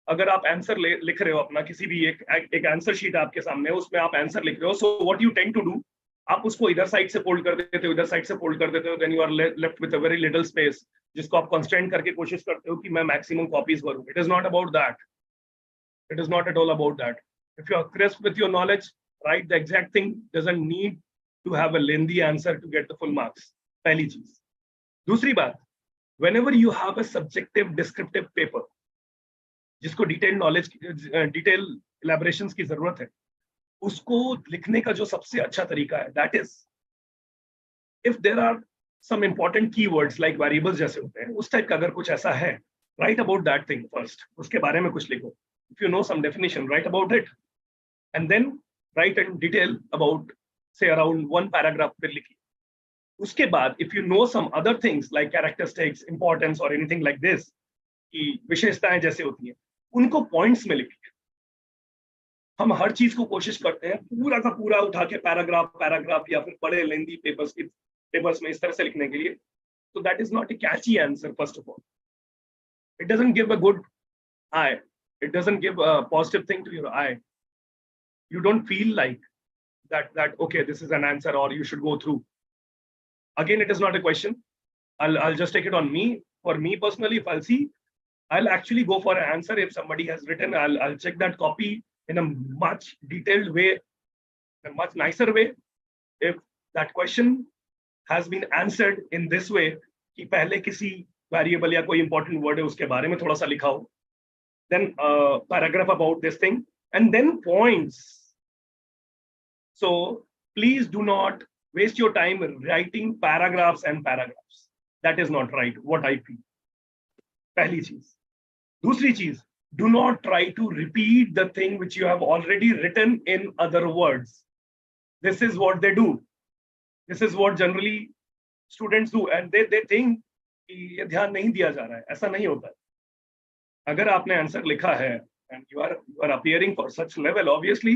अगर आप answer लिख रहे हो अपना, किसी भी एक आंसर शीट आपके सामने है, उसमें आप आंसर लिख रहे हो, so what you tend to do, आप उसको इधर साइड से फोल्ड कर देते हो, इधर साइड से फोल्ड कर देते हो, then you are left with a very little space, जिसको आप कंस्ट्रेंट करके कोशिश करते हो कि मैं मैक्सिमम कॉपीज भरूं। It is not about that, it is not at all about that. If you are crisp with your knowledge, write the exact thing, doesn't need to have a lengthy answer to get the full marks, पहली चीज। दूसरी बात, whenever you have a subjective descriptive paper जिसको detail knowledge, detail इलैबोरेशंस की जरूरत है, उसको लिखने का जो सबसे अच्छा तरीका है, that is if there are some important keywords like variables जैसे होते हैं, उस टाइप का अगर कुछ ऐसा है, right about that thing first, उसके बारे में कुछ लिखो। If you know some definition, write about it, and then write in detail about से अराउंड 1 पैराग्राफ फिर लिखिए। उसके बाद if you know some other things like characteristics, importance और एनीथिंग लाइक दिस, की विशेषताएं जैसे होती हैं, उनको पॉइंट्स में लिखिए। हम हर चीज को कोशिश करते हैं पूरा का पूरा उठा के पैराग्राफ या फिर बड़े लेंदी पेपर्स में इस तरह से लिखने के लिए. So that is not a catchy answer, first of all. It doesn't give a good eye. It doesn't give a positive thing to your eye. You don't feel like that okay, this is an answer or you should go through. Again, it is not a question. I'll just take it on me. For me personally, if I'll see, I'll actually go for an answer. If somebody has written, I'll check that copy in a much detailed way, a much nicer way. If that question has been answered in this way, कि पहले किसी variable या कोई important word है उसके बारे में थोड़ा सा लिखा हो, then paragraph about this thing, and then points. So please do not waste your time writing paragraphs and paragraphs. That is not right, what I feel. पहली चीज. दूसरी चीज, do not try to repeat the thing which you have already written in other words. This is what they do. This is what generally students do, and they think कि ये ध्यान नहीं दिया जा रहा है. ऐसा नहीं होता है. अगर आपने आंसर लिखा है and you are appearing for such level, obviously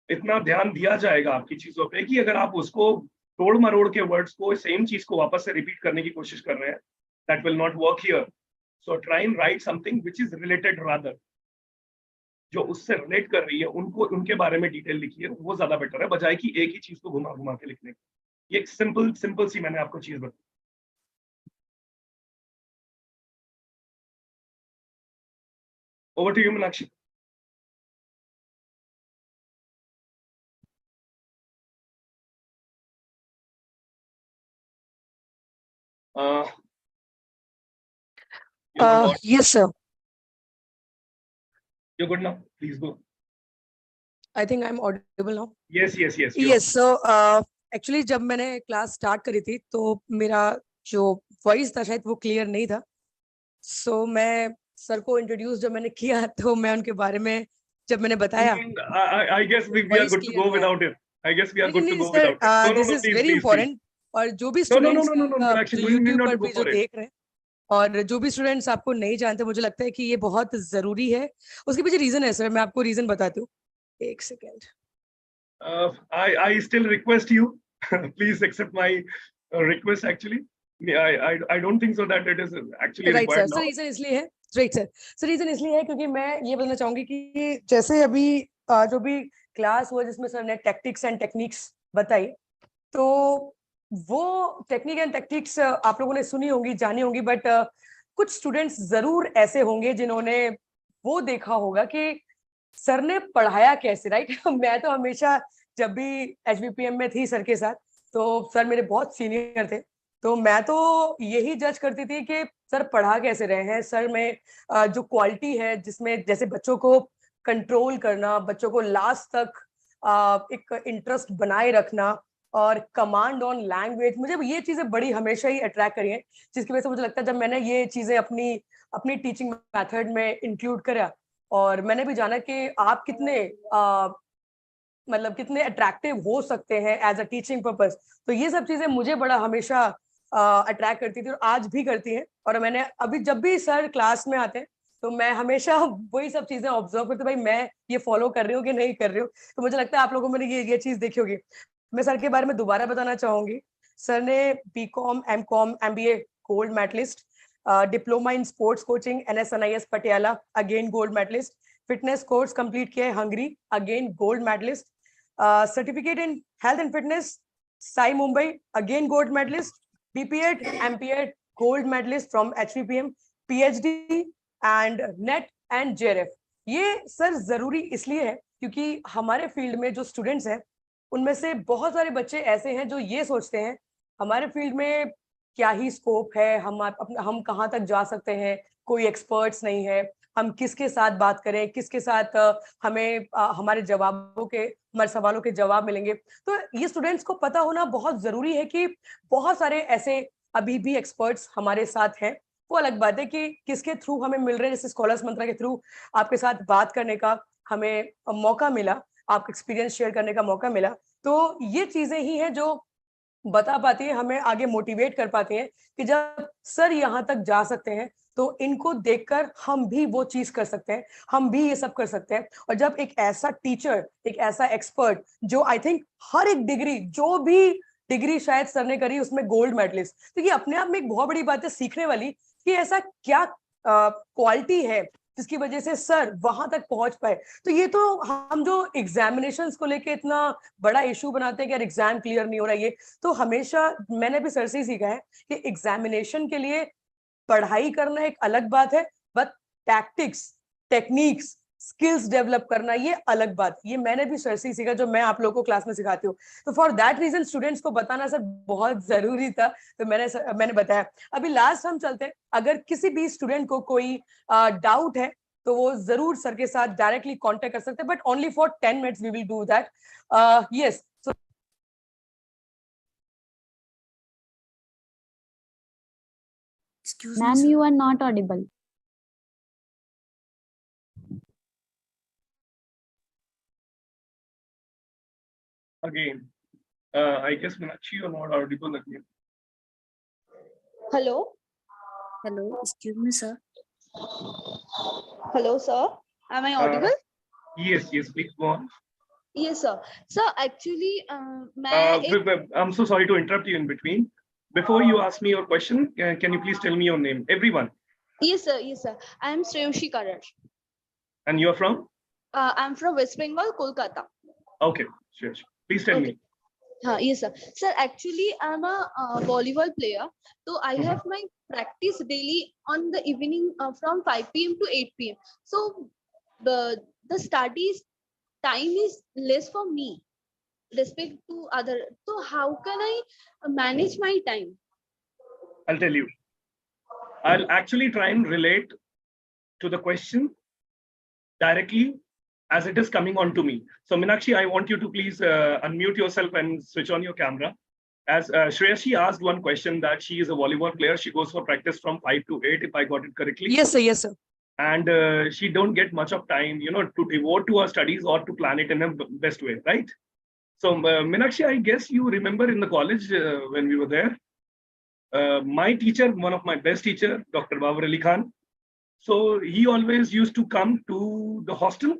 इतना ध्यान दिया जाएगा आपकी चीजों पे कि अगर आप उसको तोड़ मरोड़ के वर्ड्स को सेम चीज को वापस से रिपीट करने की कोशिश कर रहे हैं, that will not work here. So try and write something which is related rather. जो उससे रिलेट कर रही है उनको उनके बारे में डिटेल लिखिए, वो ज्यादा बेटर है बजाय कि एक ही चीज को घुमा घुमा के लिखने की. ये एक सिंपल सी मैंने आपको चीज बताई. Over to you, Meenakshi. Yes, sir. You're good now. Please go. I think I'm audible now. Yes. Yes. So actually जब मैंने क्लास स्टार्ट करी थी तो मेरा जो वॉइस था शायद वो क्लियर नहीं था. So मैं सर को इंट्रोड्यूस जब मैंने किया तो मैं उनके बारे में जब मैंने बताया. I guess we are good to go without it. I guess we are good to go without it. No, this is very important. और जो भी स्टूडेंट्स यूट्यूब पर भी जो देख रहे हैं और जो भी स्टूडेंट्स आपको नहीं जानते, मुझे लगता है कि ये बहुत जरूरी है. उसके पीछे रीजन है सर, मैं आपको रीजन बताती हूँ. एक second. I still request you, please accept my request. Actually, I don't think so that it is actually right, required sir. now. Sir reason इसलिए है, राइट सर. सर रीजन इसलिए है क्योंकि मैं ये बताना चाहूंगी कि जैसे अभी जो भी क्लास हुआ जिसमें सर ने टैक्टिक्स एंड टेक्निक्स बताई, तो वो टेक्निक एंड टेक्निक्स आप लोगों ने सुनी होंगी, जानी होंगी, बट कुछ स्टूडेंट्स जरूर ऐसे होंगे जिन्होंने वो देखा होगा कि सर ने पढ़ाया कैसे, राइट. मैं तो हमेशा जब भी HBPM में थी सर के साथ, तो सर मेरे बहुत सीनियर थे, तो मैं तो यही जज करती थी कि सर पढ़ा कैसे रहे हैं. सर में जो क्वालिटी है जिसमें जैसे बच्चों को कंट्रोल करना, बच्चों को लास्ट तक एक इंटरेस्ट बनाए रखना और कमांड ऑन लैंग्वेज, मुझे ये चीजें बड़ी हमेशा ही अट्रैक्ट करी हैं, जिसकी वजह से मुझे लगता है जब मैंने ये चीजें अपनी टीचिंग मेथड में इंक्लूड करा और मैंने भी जाना कि आप कितने मतलब कितने अट्रैक्टिव हो सकते हैं एज अ टीचिंग पर्पस, तो ये सब चीजें मुझे बड़ा हमेशा अट्रैक्ट करती थी और आज भी करती हैं. और मैंने अभी जब भी सर क्लास में आते हैं तो मैं हमेशा वही सब चीजें ऑब्जर्व करती हूँ, भाई मैं ये फॉलो कर रही हूँ कि नहीं कर रही हूँ. तो मुझे लगता है आप लोगों में ये चीज देखी होगी. मैं सर के बारे में दोबारा बताना चाहूंगी. सर ने BCom, MCom, MBA gold medalist, diploma in sports coaching NSNIS Patiala, again gold medalist. Fitness course complete किया है Hungary, again gold medalist. Certificate in health and fitness SAI Mumbai, again gold medalist. BPEd, MPEd gold medalist from HBPM, PhD and NET and JRF. ये sir जरूरी इसलिए है क्योंकि हमारे field में जो स्टूडेंट्स हैं उनमें से बहुत सारे बच्चे ऐसे हैं जो ये सोचते हैं हमारे फील्ड में क्या ही स्कोप है, हम कहाँ तक जा सकते हैं, कोई एक्सपर्ट्स नहीं है, हम किसके साथ बात करें, किसके साथ हमें हमारे हमारे सवालों के जवाब मिलेंगे. तो ये स्टूडेंट्स को पता होना बहुत जरूरी है कि बहुत सारे ऐसे अभी भी एक्सपर्ट्स हमारे साथ हैं. वो अलग बात है कि किसके थ्रू हमें मिल रहे हैं, जैसे स्कॉलर्स मंत्रा के थ्रू आपके साथ बात करने का हमें मौका मिला, आपका एक्सपीरियंस शेयर करने का मौका मिला. तो ये चीजें ही हैं जो बता पाती है, हमें आगे मोटिवेट कर पाती हैं कि जब सर यहाँ तक जा सकते हैं तो इनको देखकर हम भी वो चीज कर सकते हैं, हम भी ये सब कर सकते हैं। और जब एक ऐसा टीचर, एक ऐसा एक्सपर्ट, जो आई थिंक हर एक डिग्री, जो भी डिग्री शायद सर ने करी उसमें गोल्ड मेडलिस्ट, तो ये अपने आप में एक बहुत बड़ी बात है सीखने वाली कि ऐसा क्या क्वालिटी है जिसकी वजह से सर वहां तक पहुंच पाए। तो ये तो हम जो एग्जामिनेशंस को लेके इतना बड़ा इशू बनाते हैं कि यार एग्जाम क्लियर नहीं हो रहा है, ये तो हमेशा मैंने भी सर से ही सीखा है कि एग्जामिनेशन के लिए पढ़ाई करना एक अलग बात है, but tactics, techniques, skills develop करना ये अलग बात। ये मैंने भी सर से ही सीखा, जो मैं आप लोगों को क्लास में सिखाती हूँ। तो फॉर दैट रीजन स्टूडेंट्स को बताना सर बहुत जरूरी था, तो मैंने बताया। अभी लास्ट हम चलते हैं, अगर किसी भी स्टूडेंट को कोई डाउट है तो वो जरूर सर के साथ डायरेक्टली कांटेक्ट कर सकते हैं, but only for 10 minutes we will do that. Yes, so Ma'am, you are not audible. Again, I guess Meenakshi, you're not audible again. Hello. Hello, excuse me, sir. Hello, sir. Am I audible? Yes, please go on. Yes, sir. Sir, actually, I'm so sorry to interrupt you in between. Before you ask me your question, can you please tell me your name? Everyone. Yes, sir. Yes, sir. I am Shreyushi Kaira. And you're from? I'm from West Bengal, Kolkata. Okay, sure. Please tell me. Yes, sir. Sir, actually, I'm a volleyball player. So I have my practice daily on the evening from 5 p.m. to 8 p.m. So the studies time is less for me respect to other. So how can I manage my time? I'll tell you. I'll actually try and relate to the question directly as it is coming on to me. So Meenakshi, I want you to please unmute yourself and switch on your camera. As Shreyashi asked one question that she is a volleyball player. She goes for practice from 5 to 8, if I got it correctly. yes sir, yes sir. And she don't get much of time, to devote to her studies or to plan it in a best way, right? So Meenakshi, I guess you remember in the college when we were there, my teacher, one of my best teacher, Dr. Babar Ali Khan. So he always used to come to the hostel,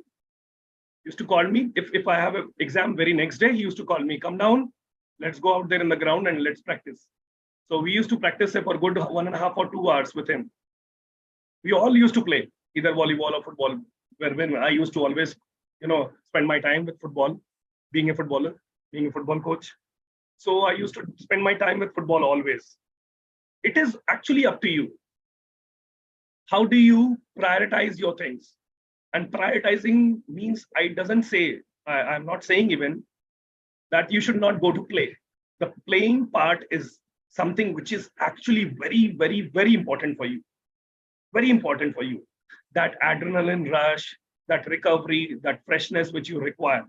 used to call me. If I have an exam very next day, he used to call me, come down, let's go out there in the ground and let's practice. So we used to practice for a good 1.5 or 2 hours with him. We all used to play either volleyball or football, when I used to always, spend my time with football, being a footballer, being a football coach. So I used to spend my time with football always. It is actually up to you. How do you prioritize your things? And prioritizing means, I'm not saying even that you should not go to play. The playing part is something which is actually very, very, very important for you. Very important for you. That adrenaline rush, that recovery, that freshness which you require.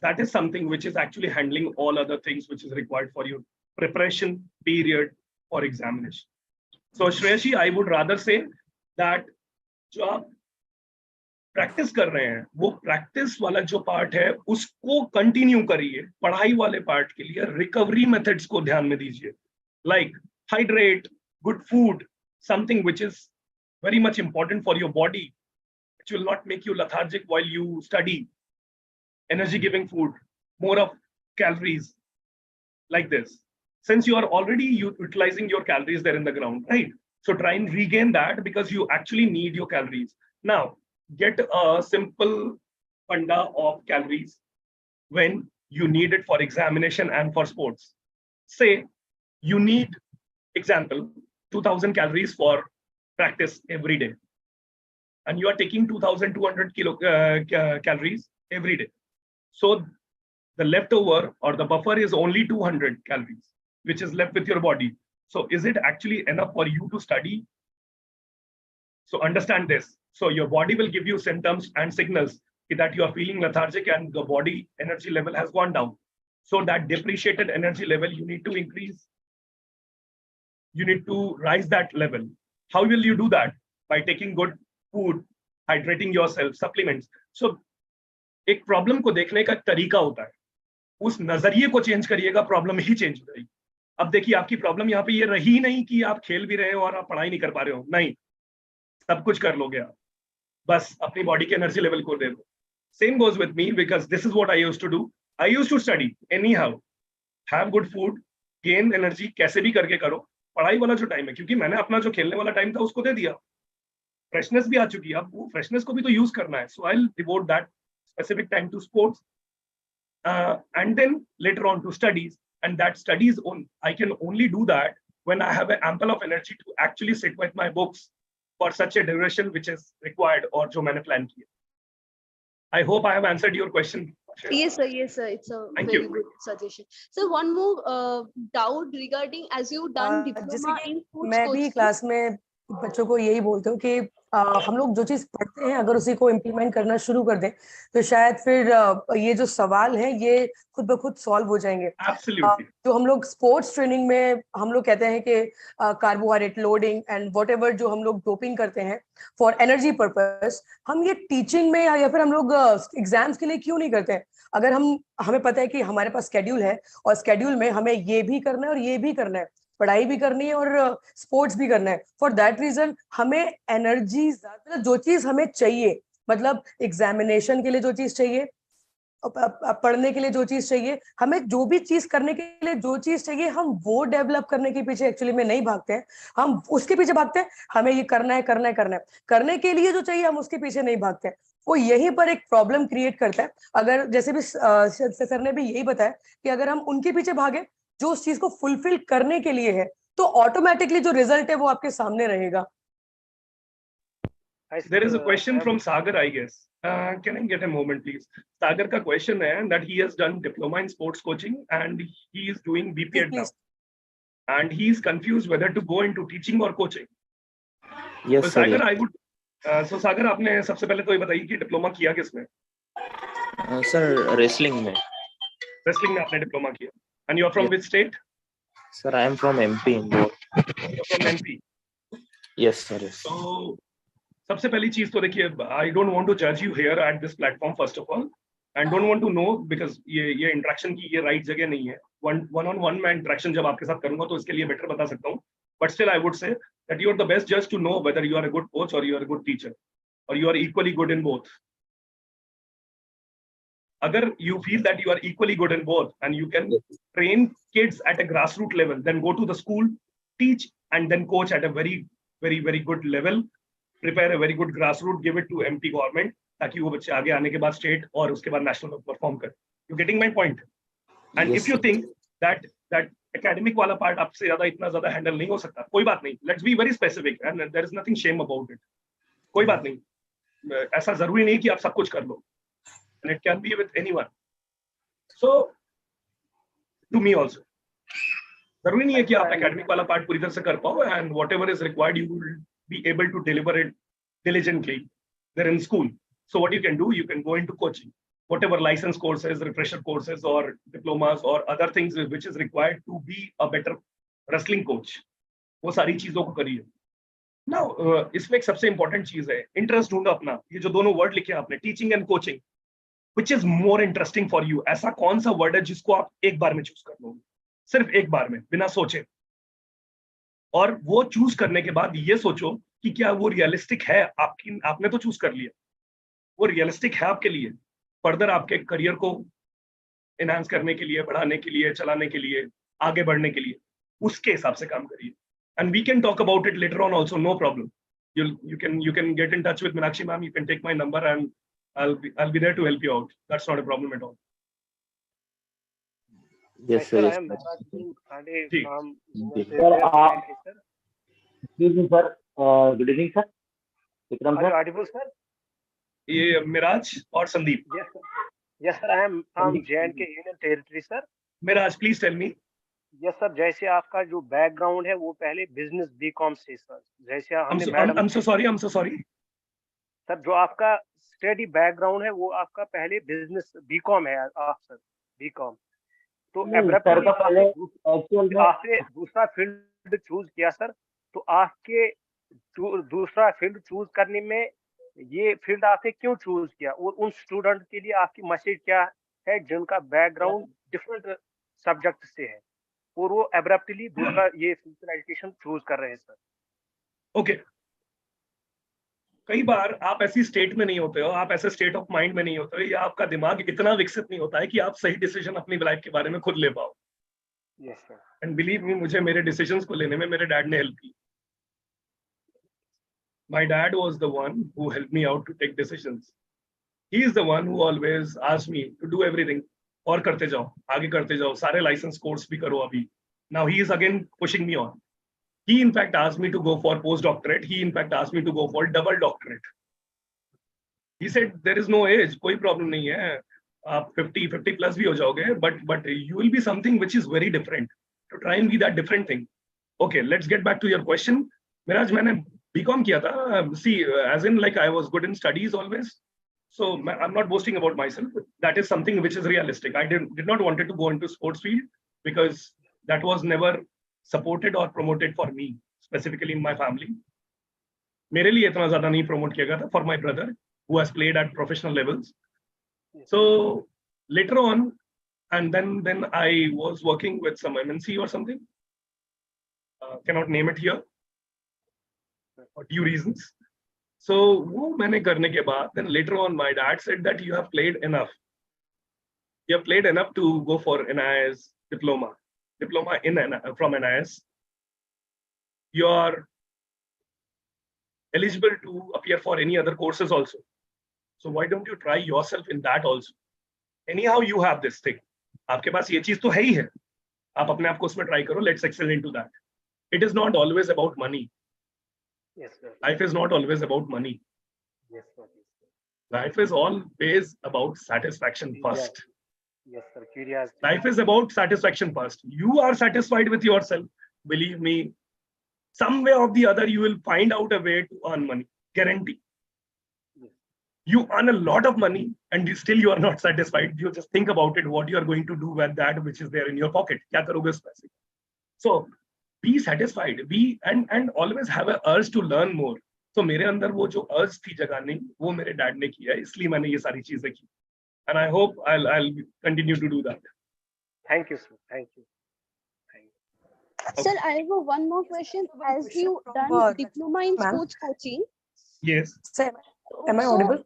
That is something which is actually handling all other things which is required for your preparation period for examination. So Shreyashi, I would rather say that जो आप practice कर रहे हैं, वो practice वाला जो part है उसको कंटिन्यू करिए. पढ़ाई वाले पार्ट के लिए रिकवरी मेथड्स को ध्यान में दीजिए. Like hydrate, good food, something which is very much important for your body, which will not make you lethargic while you study. Energy giving food, more of calories, like this. Since you are already utilizing your calories there in the ground, right? So try and regain that because you actually need your calories. Now, get a simple funda of calories when you need it for examination and for sports. Say you need, example, 2000 calories for practice every day. And you are taking 2200 calories every day. So the leftover or the buffer is only 200 calories, which is left with your body. So is it actually enough for you to study? So understand this. So your body will give you symptoms and signals that you are feeling lethargic and the body energy level has gone down. So that depreciated energy level, you need to increase. You need to rise that level. How will you do that? By taking good food, hydrating yourself, supplements. So एक problem को देखने का तरीका होता है. उस नजरिए को चेंज करिएगा, प्रॉब्लम ही चेंज हो जाएगी. अब देखिए आपकी प्रॉब्लम यहाँ पे ये रही नहीं कि आप खेल भी रहे हो और आप पढ़ाई नहीं कर पा रहे हो, नहीं, सब कुछ कर लोगे आप, बस अपनी बॉडी के एनर्जी लेवल को दे दो। Same goes with me because this is what I used to do. I used to study anyhow, have good food, gain energy, कैसे भी करके करो। पढ़ाई वाला जो टाइम है, क्योंकि मैंने अपना जो खेलने वाला टाइम था उसको दे दिया, फ्रेशनेस भी आ चुकी है, अब वो फ्रेशनेस को भी तो यूज करना है। So I will devote that specific time to sports and then later on to studies, and that studies on I can only do that when I have an ample of energy to actually sit with my books for such a duration which is required or jo maine plan kiya. I hope I have answered your question. Yes, sir. Yes, sir. It's a Thank very you. good suggestion. So one more doubt regarding as you done जैसे diploma कि in sports मैं भी coaching. Class में बच्चों को यही बोलती हूँ कि हम लोग जो चीज पढ़ते हैं अगर उसी को इम्प्लीमेंट करना शुरू कर दें तो शायद फिर ये जो सवाल है ये खुद ब खुद सॉल्व हो जाएंगे। Absolutely. जो हम लोग स्पोर्ट्स ट्रेनिंग में हम लोग कहते हैं कि carbohydrate loading and what ever जो हम लोग डोपिंग करते हैं फॉर एनर्जी पर्पस, हम ये टीचिंग में या फिर हम लोग एग्जाम्स के लिए क्यों नहीं करते हैं? अगर हमें पता है कि हमारे पास स्केड्यूल है और स्केड्यूल में हमें ये भी करना है और ये भी करना है, पढ़ाई भी करनी है और स्पोर्ट्स भी करना है, फॉर दैट रीजन हमें एनर्जी, मतलब जो चीज हमें चाहिए, मतलब एग्जामिनेशन के लिए जो चीज चाहिए, पढ़ने के लिए जो चीज चाहिए, हमें जो भी चीज करने के लिए जो चीज चाहिए, हम वो डेवलप करने के पीछे एक्चुअली में नहीं भागते हैं, हम उसके पीछे भागते हैं हमें ये करना है करना है करना है, करने के लिए जो चाहिए हम उसके पीछे नहीं भागते हैं। वो यहीं पर एक प्रॉब्लम क्रिएट करता है। अगर जैसे भी सर ने भी यही बताया कि अगर हम उनके पीछे भागे जो उस चीज को फुलफिल करने के लिए है तो ऑटोमेटिकली जो रिजल्ट है वो आपके सामने रहेगा। There is a question from Sagar, I guess. Can I get a moment, please? Sagar ka question hai that he has done diploma in sports coaching and he is doing BPEd now, and he is confused whether to go into teaching or coaching. Yes, So sir. Sagar, I would. So Sagar, आपने सबसे पहले तो ये बताइए कि diploma किया किसमें? Sir, wrestling में. Wrestling में आपने डिप्लोमा किया. And you are from which state? Sir, I am from MP. You're from MP. Yes, sir. Yes. So सबसे पहली चीज तो देखिए, I don't want to judge you here at this platform first of all, and don't want to know because ये interaction की ये right जगह नहीं है। वन ऑन वन मैं इंटरेक्शन जब आपके साथ करूंगा तो इसके लिए बेटर बता सकता हूँ, but still I would say that you are the best judge to know whether you are a good coach or you are a good teacher or you are equally good in both. Agar you feel that you are equally good in both and you can train kids at a grassroots level, then go to the school, teach, and then coach at a very, very, very good level. Prepare a very good grassroots, give it to MP government ताकि वो बच्चे आगे आने के बाद state और उसके बाद नेशनल में परफॉर्म करें। You getting my point? And Yes, if you sir. think that academic वाला part आपसे इतना ज़्यादा handle नहीं हो सकता, कोई बात नहीं। Let's be very specific and there is nothing shame about it. कोई बात नहीं, ऐसा जरूरी नहीं कि आप सब कुछ कर लो। And it can be with anyone. So to me also, जरूरी नहीं है कि आप academic वाला part पूरी तरह से कर पाओ, and whatever is required you will be able to deliver it diligently there in school. So what you can do, you can go into coaching, whatever license courses, refresher courses or diplomas or other things which is required to be a better wrestling coach, वो सारी चीजों को करिए। Now इसमें एक सबसे important चीज है, इंटरेस्ट ढूंढो अपना। ये जो दोनों वर्ड लिखे आपने, teaching and coaching, which is more interesting for you, ऐसा कौन सा वर्ड है जिसको आप एक बार में चूज कर लोगे, सिर्फ एक बार में बिना सोचे, और वो चूज करने के बाद ये सोचो कि क्या वो रियलिस्टिक है आपने तो चूज कर लिया, वो रियलिस्टिक है आपके लिए फर्दर आपके करियर को एनहांस करने के लिए, बढ़ाने के लिए, चलाने के लिए, आगे बढ़ने के लिए, उसके हिसाब से काम करिए। And we can talk about it later on also, no problem. you can get in touch with Meenakshi ma'am, you can take my number and I'll be there to help you out. That's not a problem at all. Yes, sir. I Yes, am sir. Maharaj Singh Khande ji. from ji. Sir, Excuse me, sir. Good evening, sir. Vikram, are you sir. audible, sir? ये मिराज और Sandeep. Yes, sir. Yes, sir. I am from J&K Union Territory, sir. Miraj please tell me. Yes, sir. जैसे आपका जो background है वो पहले business BCom से, sir. जैसे हमने madam, I'm so sorry. Sir जो आपका स्टडी बैकग्राउंड है वो आपका पहले बिजनेस बीकॉम है, आप सर बीकॉम, तो सर का पहले एक्चुअल में आपने दूसरा फील्ड चूज किया, सर। तो आपके दूसरा फील्ड चूज करने में ये फील्ड आपने क्यों चूज किया, और उन स्टूडेंट के लिए आपकी मैसेज क्या है जिनका बैकग्राउंड डिफरेंट सब्जेक्ट से है, और वो एब्रप्टली दूसरा ये फिजिकल एजुकेशन चूज कर रहे हैं सर। ओके, कई बार आप ऐसी स्टेट में नहीं होते हो, आप ऐसे स्टेट ऑफ माइंड में नहीं होते हो, या आपका दिमाग इतना विकसित नहीं होता है कि आप सही डिसीजन अपनी लाइफ के बारे में खुद ले पाओ। Yes sir. And believe me, मुझे मेरे डिसीजंस को लेने में मेरे डैड ने हेल्प की। My dad was the one who helped me out to take decisions. He is the one who always asked me to do everything. और करते जाओ, आगे करते जाओ, सारे लाइसेंस कोर्स भी करो अभी। Now he is again pushing me on. He in fact asked me to go for postdoctorate. He in fact asked me to go for double doctorate. He said there is no age, कोई problem नहीं है, आप 50 plus भी हो जाओगे, but you will be something which is very different. To try and be that different thing. Okay, let's get back to your question. Meraj मैंने BCom किया था, see, as in like I was good in studies always. So I'm not boasting about myself. That is something which is realistic. I did not wanted to go into sports field because that was never supported or promoted for me, specifically in my family. मेरे लिए इतना ज़्यादा नहीं promote किया गया था for my brother who has played at professional levels. So later on, and then I was working with some MNC or something. Cannot name it here for due reasons. So वो मैंने करने के बाद, then later on my dad said that you have played enough. You have played enough to go for NIS diploma in from NIS. You are eligible to appear for any other courses also. So why don't you try yourself in that also? Anyhow, you have this thing. आपके पास ये चीज तो है ही है, आप अपने आप को उसमें try करो. Let's excel into that. It is not always about money. Yes sir. Life is not always about money. Yes sir. Life is always about satisfaction first. Yes sir. Curiosity. Life is about satisfaction first. You are satisfied with yourself. Believe me, some way or the other, you will find out a way to earn money. Guarantee. You earn a lot of money and still you are not satisfied. You just think about it, what you are going to do with that which is there in your pocket. क्या करोगे उस पैसे? So be satisfied. Be and always have a urge to learn more. So मेरे अंदर वो जो urge थी जगाने, वो मेरे डैड ने किया, इसलिए मैंने ये सारी चीजें की. And I hope I'll continue to do that. Thank you sir. Thank you. Sir, I have one more question. As you done diploma in sports coaching, Yes. Sir, am I so audible?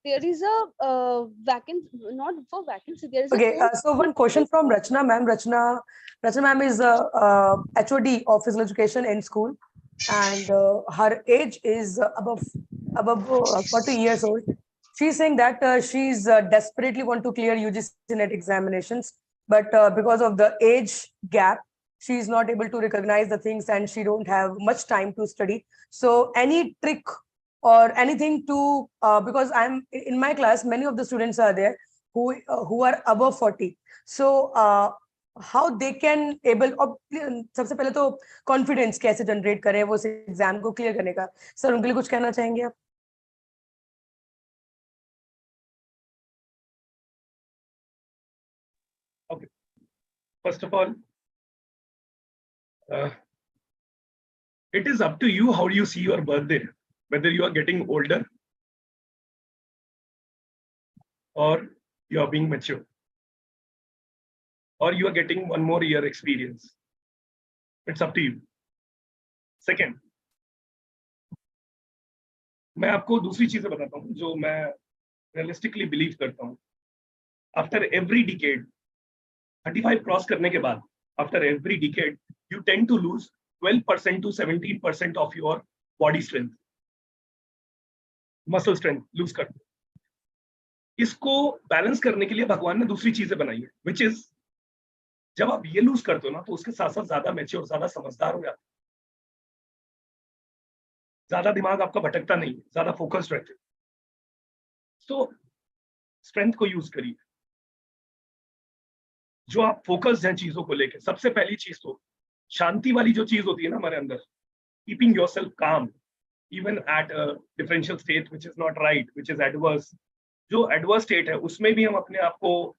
there is a vacancy, not for vacancy, there is Okay, a post. so one question from Rachna ma'am. Rachna ma'am is HOD of physical education in school, and her age is above 40 years old. She's saying that she's desperately want to clear UGC NET examinations, but because of the age gap, she's not able to recognize the things and she don't have much time to study. So any trick or anything to, because I'm in my class, many of the students are there who are above 40. So how they can able, सबसे पहले तो confidence कैसे generate करें वो exam को clear करने का. Sir, उनके लिए कुछ कहना चाहेंगे आप? Okay. First of all, it is up to you how you see your birthday, whether you are getting older or you are being mature, or you are getting one more year experience. It's up to you. Second, मैं आपको दूसरी चीजें बताता हूँ जो मैं realistically believe करता हूँ. After every decade, 35 क्रॉस करने के बाद, after every decade, you tend to lose 12% to 17% of your body strength, muscle strength lose करते. इसको बैलेंस करने के लिए भगवान ने दूसरी चीजें बनाई है, which is जब आप ये लूज करते हो ना तो उसके साथ साथ ज्यादा मैच्योर, ज्यादा समझदार हो जाते, ज्यादा दिमाग आपका भटकता नहीं, ज्यादा फोकस्ड रहते. तो स्ट्रेंथ को यूज करिए. जो आप फोकस्ड हैं चीजों को लेकर, सबसे पहली चीज तो शांति वाली जो चीज होती है ना हमारे अंदर, कीपिंग योरसेल्फ काम even at a differential state which is not right, which is adverse. जो एडवर्स स्टेट है उसमें भी हम अपने आप को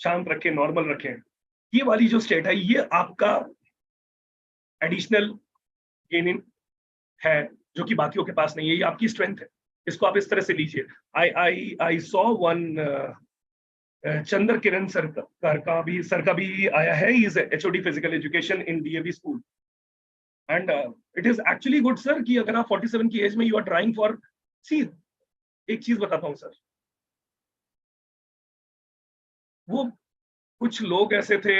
शांत रखें, नॉर्मल रखें. ये वाली जो स्टेट है ये आपका एडिशनल गेनिंग है जो कि बाकियों के पास नहीं है. ये आपकी स्ट्रेंथ है, इसको आप इस तरह से लीजिए. I saw one Chandra Kiran sir का भी आया है. He is HOD physical education in DAV school. And it is actually good sir कि अगर आप 47 की एज में यू आर ट्राइंग फॉर. सी, एक चीज बताता हूँ सर, वो कुछ लोग ऐसे थे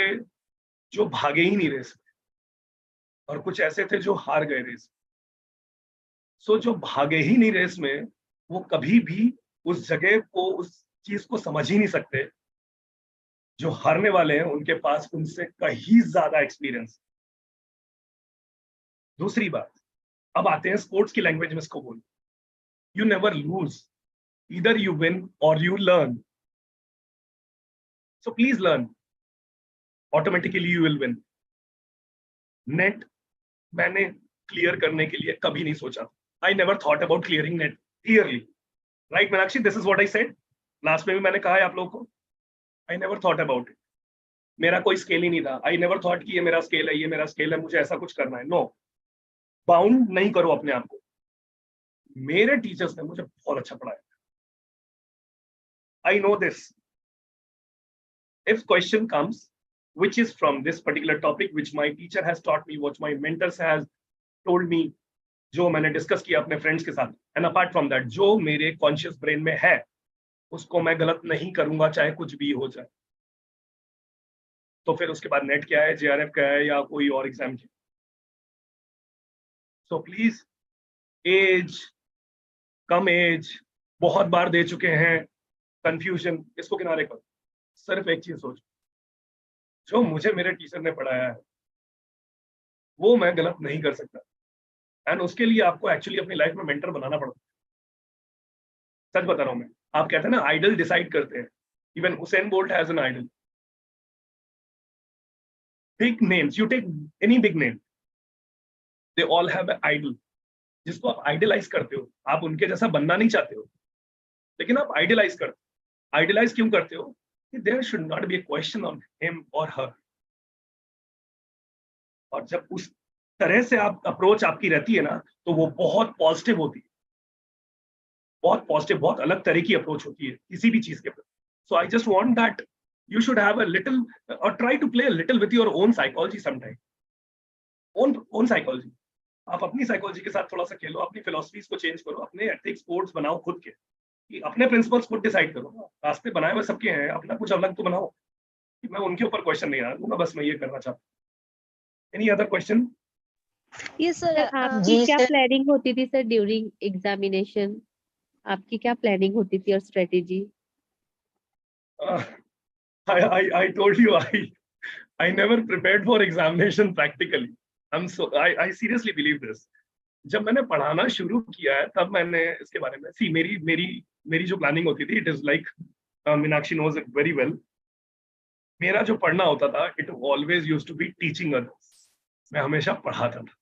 जो भागे ही नहीं रेस में, और कुछ ऐसे थे जो हार गए रेस में. सो जो भागे ही नहीं रेस में, वो कभी भी उस जगह को, उस चीज को समझ ही नहीं सकते. जो हारने वाले हैं उनके पास उनसे कहीं ज्यादा एक्सपीरियंस. दूसरी बात, अब आते हैं स्पोर्ट्स की लैंग्वेज में इसको बोल. You never lose, either you win or you learn. So please learn, automatically you will win. NET मैंने क्लियर करने के लिए कभी नहीं सोचा. I never thought about clearing NET clearly. Right Meenakshi, this is what I said last में भी मैंने कहा है आप लोगों को. I never thought about it. मेरा कोई स्केल ही नहीं था. आई नेवर थॉट कि ये मेरा स्केल है, ये मेरा स्केल है, मुझे ऐसा कुछ करना है. नो, बाउंड नहीं करो अपने आप को. मेरे टीचर्स ने मुझे बहुत अच्छा पढ़ाया. I know this. If question comes which is from this particular topic which my teacher has taught me, what my mentors has told me, जो मैंने डिस्कस किया अपने फ्रेंड्स के साथ, एंड अपार्ट फ्रॉम दैट जो मेरे कॉन्शियस ब्रेन में है, उसको मैं गलत नहीं करूंगा चाहे कुछ भी हो जाए. तो फिर उसके बाद नेट क्या है, JRF क्या है, या कोई और एग्जाम क्या. So please, age, come age, बहुत बार दे चुके हैं, कंफ्यूजन, इसको किनारे करो. सिर्फ एक चीज सोचो, जो मुझे मेरे टीचर ने पढ़ाया है वो मैं गलत नहीं कर सकता. एंड उसके लिए आपको एक्चुअली अपनी लाइफ में मेंटर बनाना पड़ता है. सच बता रहा हूं मैं. आप कहते हैं ना आइडल डिसाइड करते हैं. Even Usain Bolt has an idol. Big names, you take any big name, they all have an idol जिसको आप आइडलाइज करते हो. आप उनके जैसा बनना नहीं चाहते हो, लेकिन आप आइडलाइज करते हो. आइडलाइज क्यों करते हो? There should not be a question on him or her. और जब उस तरह से आप अप्रोच आपकी रहती है ना, तो वो बहुत पॉजिटिव होती है. बहुत पॉजिटिव, बहुत अलग तरह की अप्रोच होती है किसी भी चीज के प्रति. So I just want that you should have a little और try to play a little with your own psychology sometime. Own psychology. आप अपनी साइकोलॉजी के साथ थोड़ा सा खेलो, अपनी फिलॉसफीज को चेंज करो, अपने एथिक्स कोड्स बनाओ खुद के, अपने प्रिंसिपल्स खुद डिसाइड करो. रास्ते बनाए हुए सबके हैं, अपना कुछ अलग तो बनाओ. कि मैं उनके ऊपर क्वेश्चन नहीं आ दूंगा, बस मैं ये करना चाहता हूँ. Any other question? ये सर आपकी क्या प्लानिंग होती थी सर ड्यूरिंग एग्जामिनेशन? आपकी क्या प्लानिंग होती थी और strategy? I told you I never prepared for examination practically. I seriously believe this. जब मैंने पढ़ाना शुरू किया है तब मैंने इसके बारे में मेरी जो प्लानिंग होती थी, it is like Meenakshi knows it very well. मेरा जो पढ़ना होता था, it always used to be teaching others. मैं हमेशा पढ़ाता था.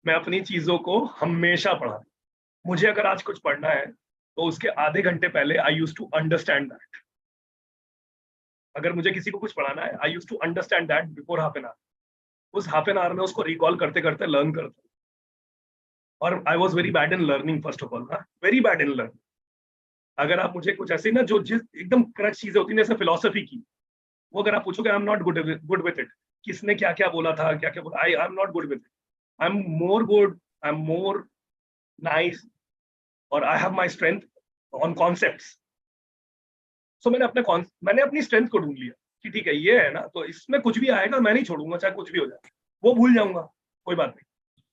मैं अपनी चीजों को हमेशा पढ़ाता. मुझे अगर आज कुछ पढ़ना है तो उसके आधे घंटे पहले I used to understand that. अगर मुझे किसी को कुछ पढ़ाना है, I used to understand that before half an hour. उस हाफ एन आवर में उसको रिकॉल करते करते लर्न करता. और I was very bad in learning, first of all, very bad in learning. अगर आप मुझे कुछ ऐसे ना जो जिस एकदम क्रच चीजें होती है जैसे फिलोसफी की, वो अगर आप पूछोगे, I am not good with it. किसने क्या क्या बोला था, क्या क्या बोला, I am not good with it. I am more good, I am more nice, और I have my strength on concepts. So मैंने अपनी स्ट्रेंथ को ढूंढ लिया कि ठीक है ये है ना, तो इसमें कुछ भी आएगा मैं नहीं छोड़ूंगा, चाहे कुछ भी हो जाए. वो भूल जाऊंगा, कोई बात नहीं,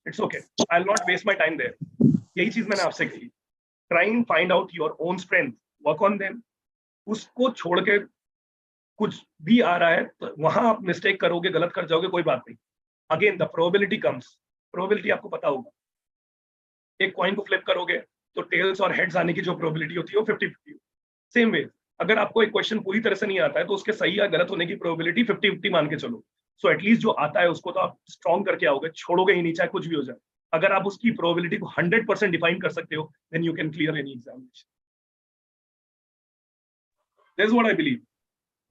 it's okay, I will not waste my time there. यही चीज मैंने आपसे कही. Try and find out your own strength, work on them. उसको छोड़ के कुछ भी आ रहा है तो वहां आप मिस्टेक करोगे, गलत कर जाओगे, कोई बात नहीं. Again the probability comes. Probability आपको पता होगा, एक कॉइन को फ्लिप करोगे तो टेल्स और हेड्स आने की जो प्रोबेबिलिटी होती है वो 50-50. सेम वे, अगर आपको एक क्वेश्चन पूरी तरह से नहीं आता है तो उसके सही या गलत होने की प्रोबेबिलिटी 50-50 मान के चलो. सो एटलीस्ट जो आता है उसको तो आप स्ट्रॉन्ग करके आओगे, छोड़ोगे ही नहीं, चाहे कुछ भी हो जाए. अगर आप उसकी प्रोबेबिलिटी को 100% डिफाइन कर सकते हो, then you can clear any examination. That is what I believe.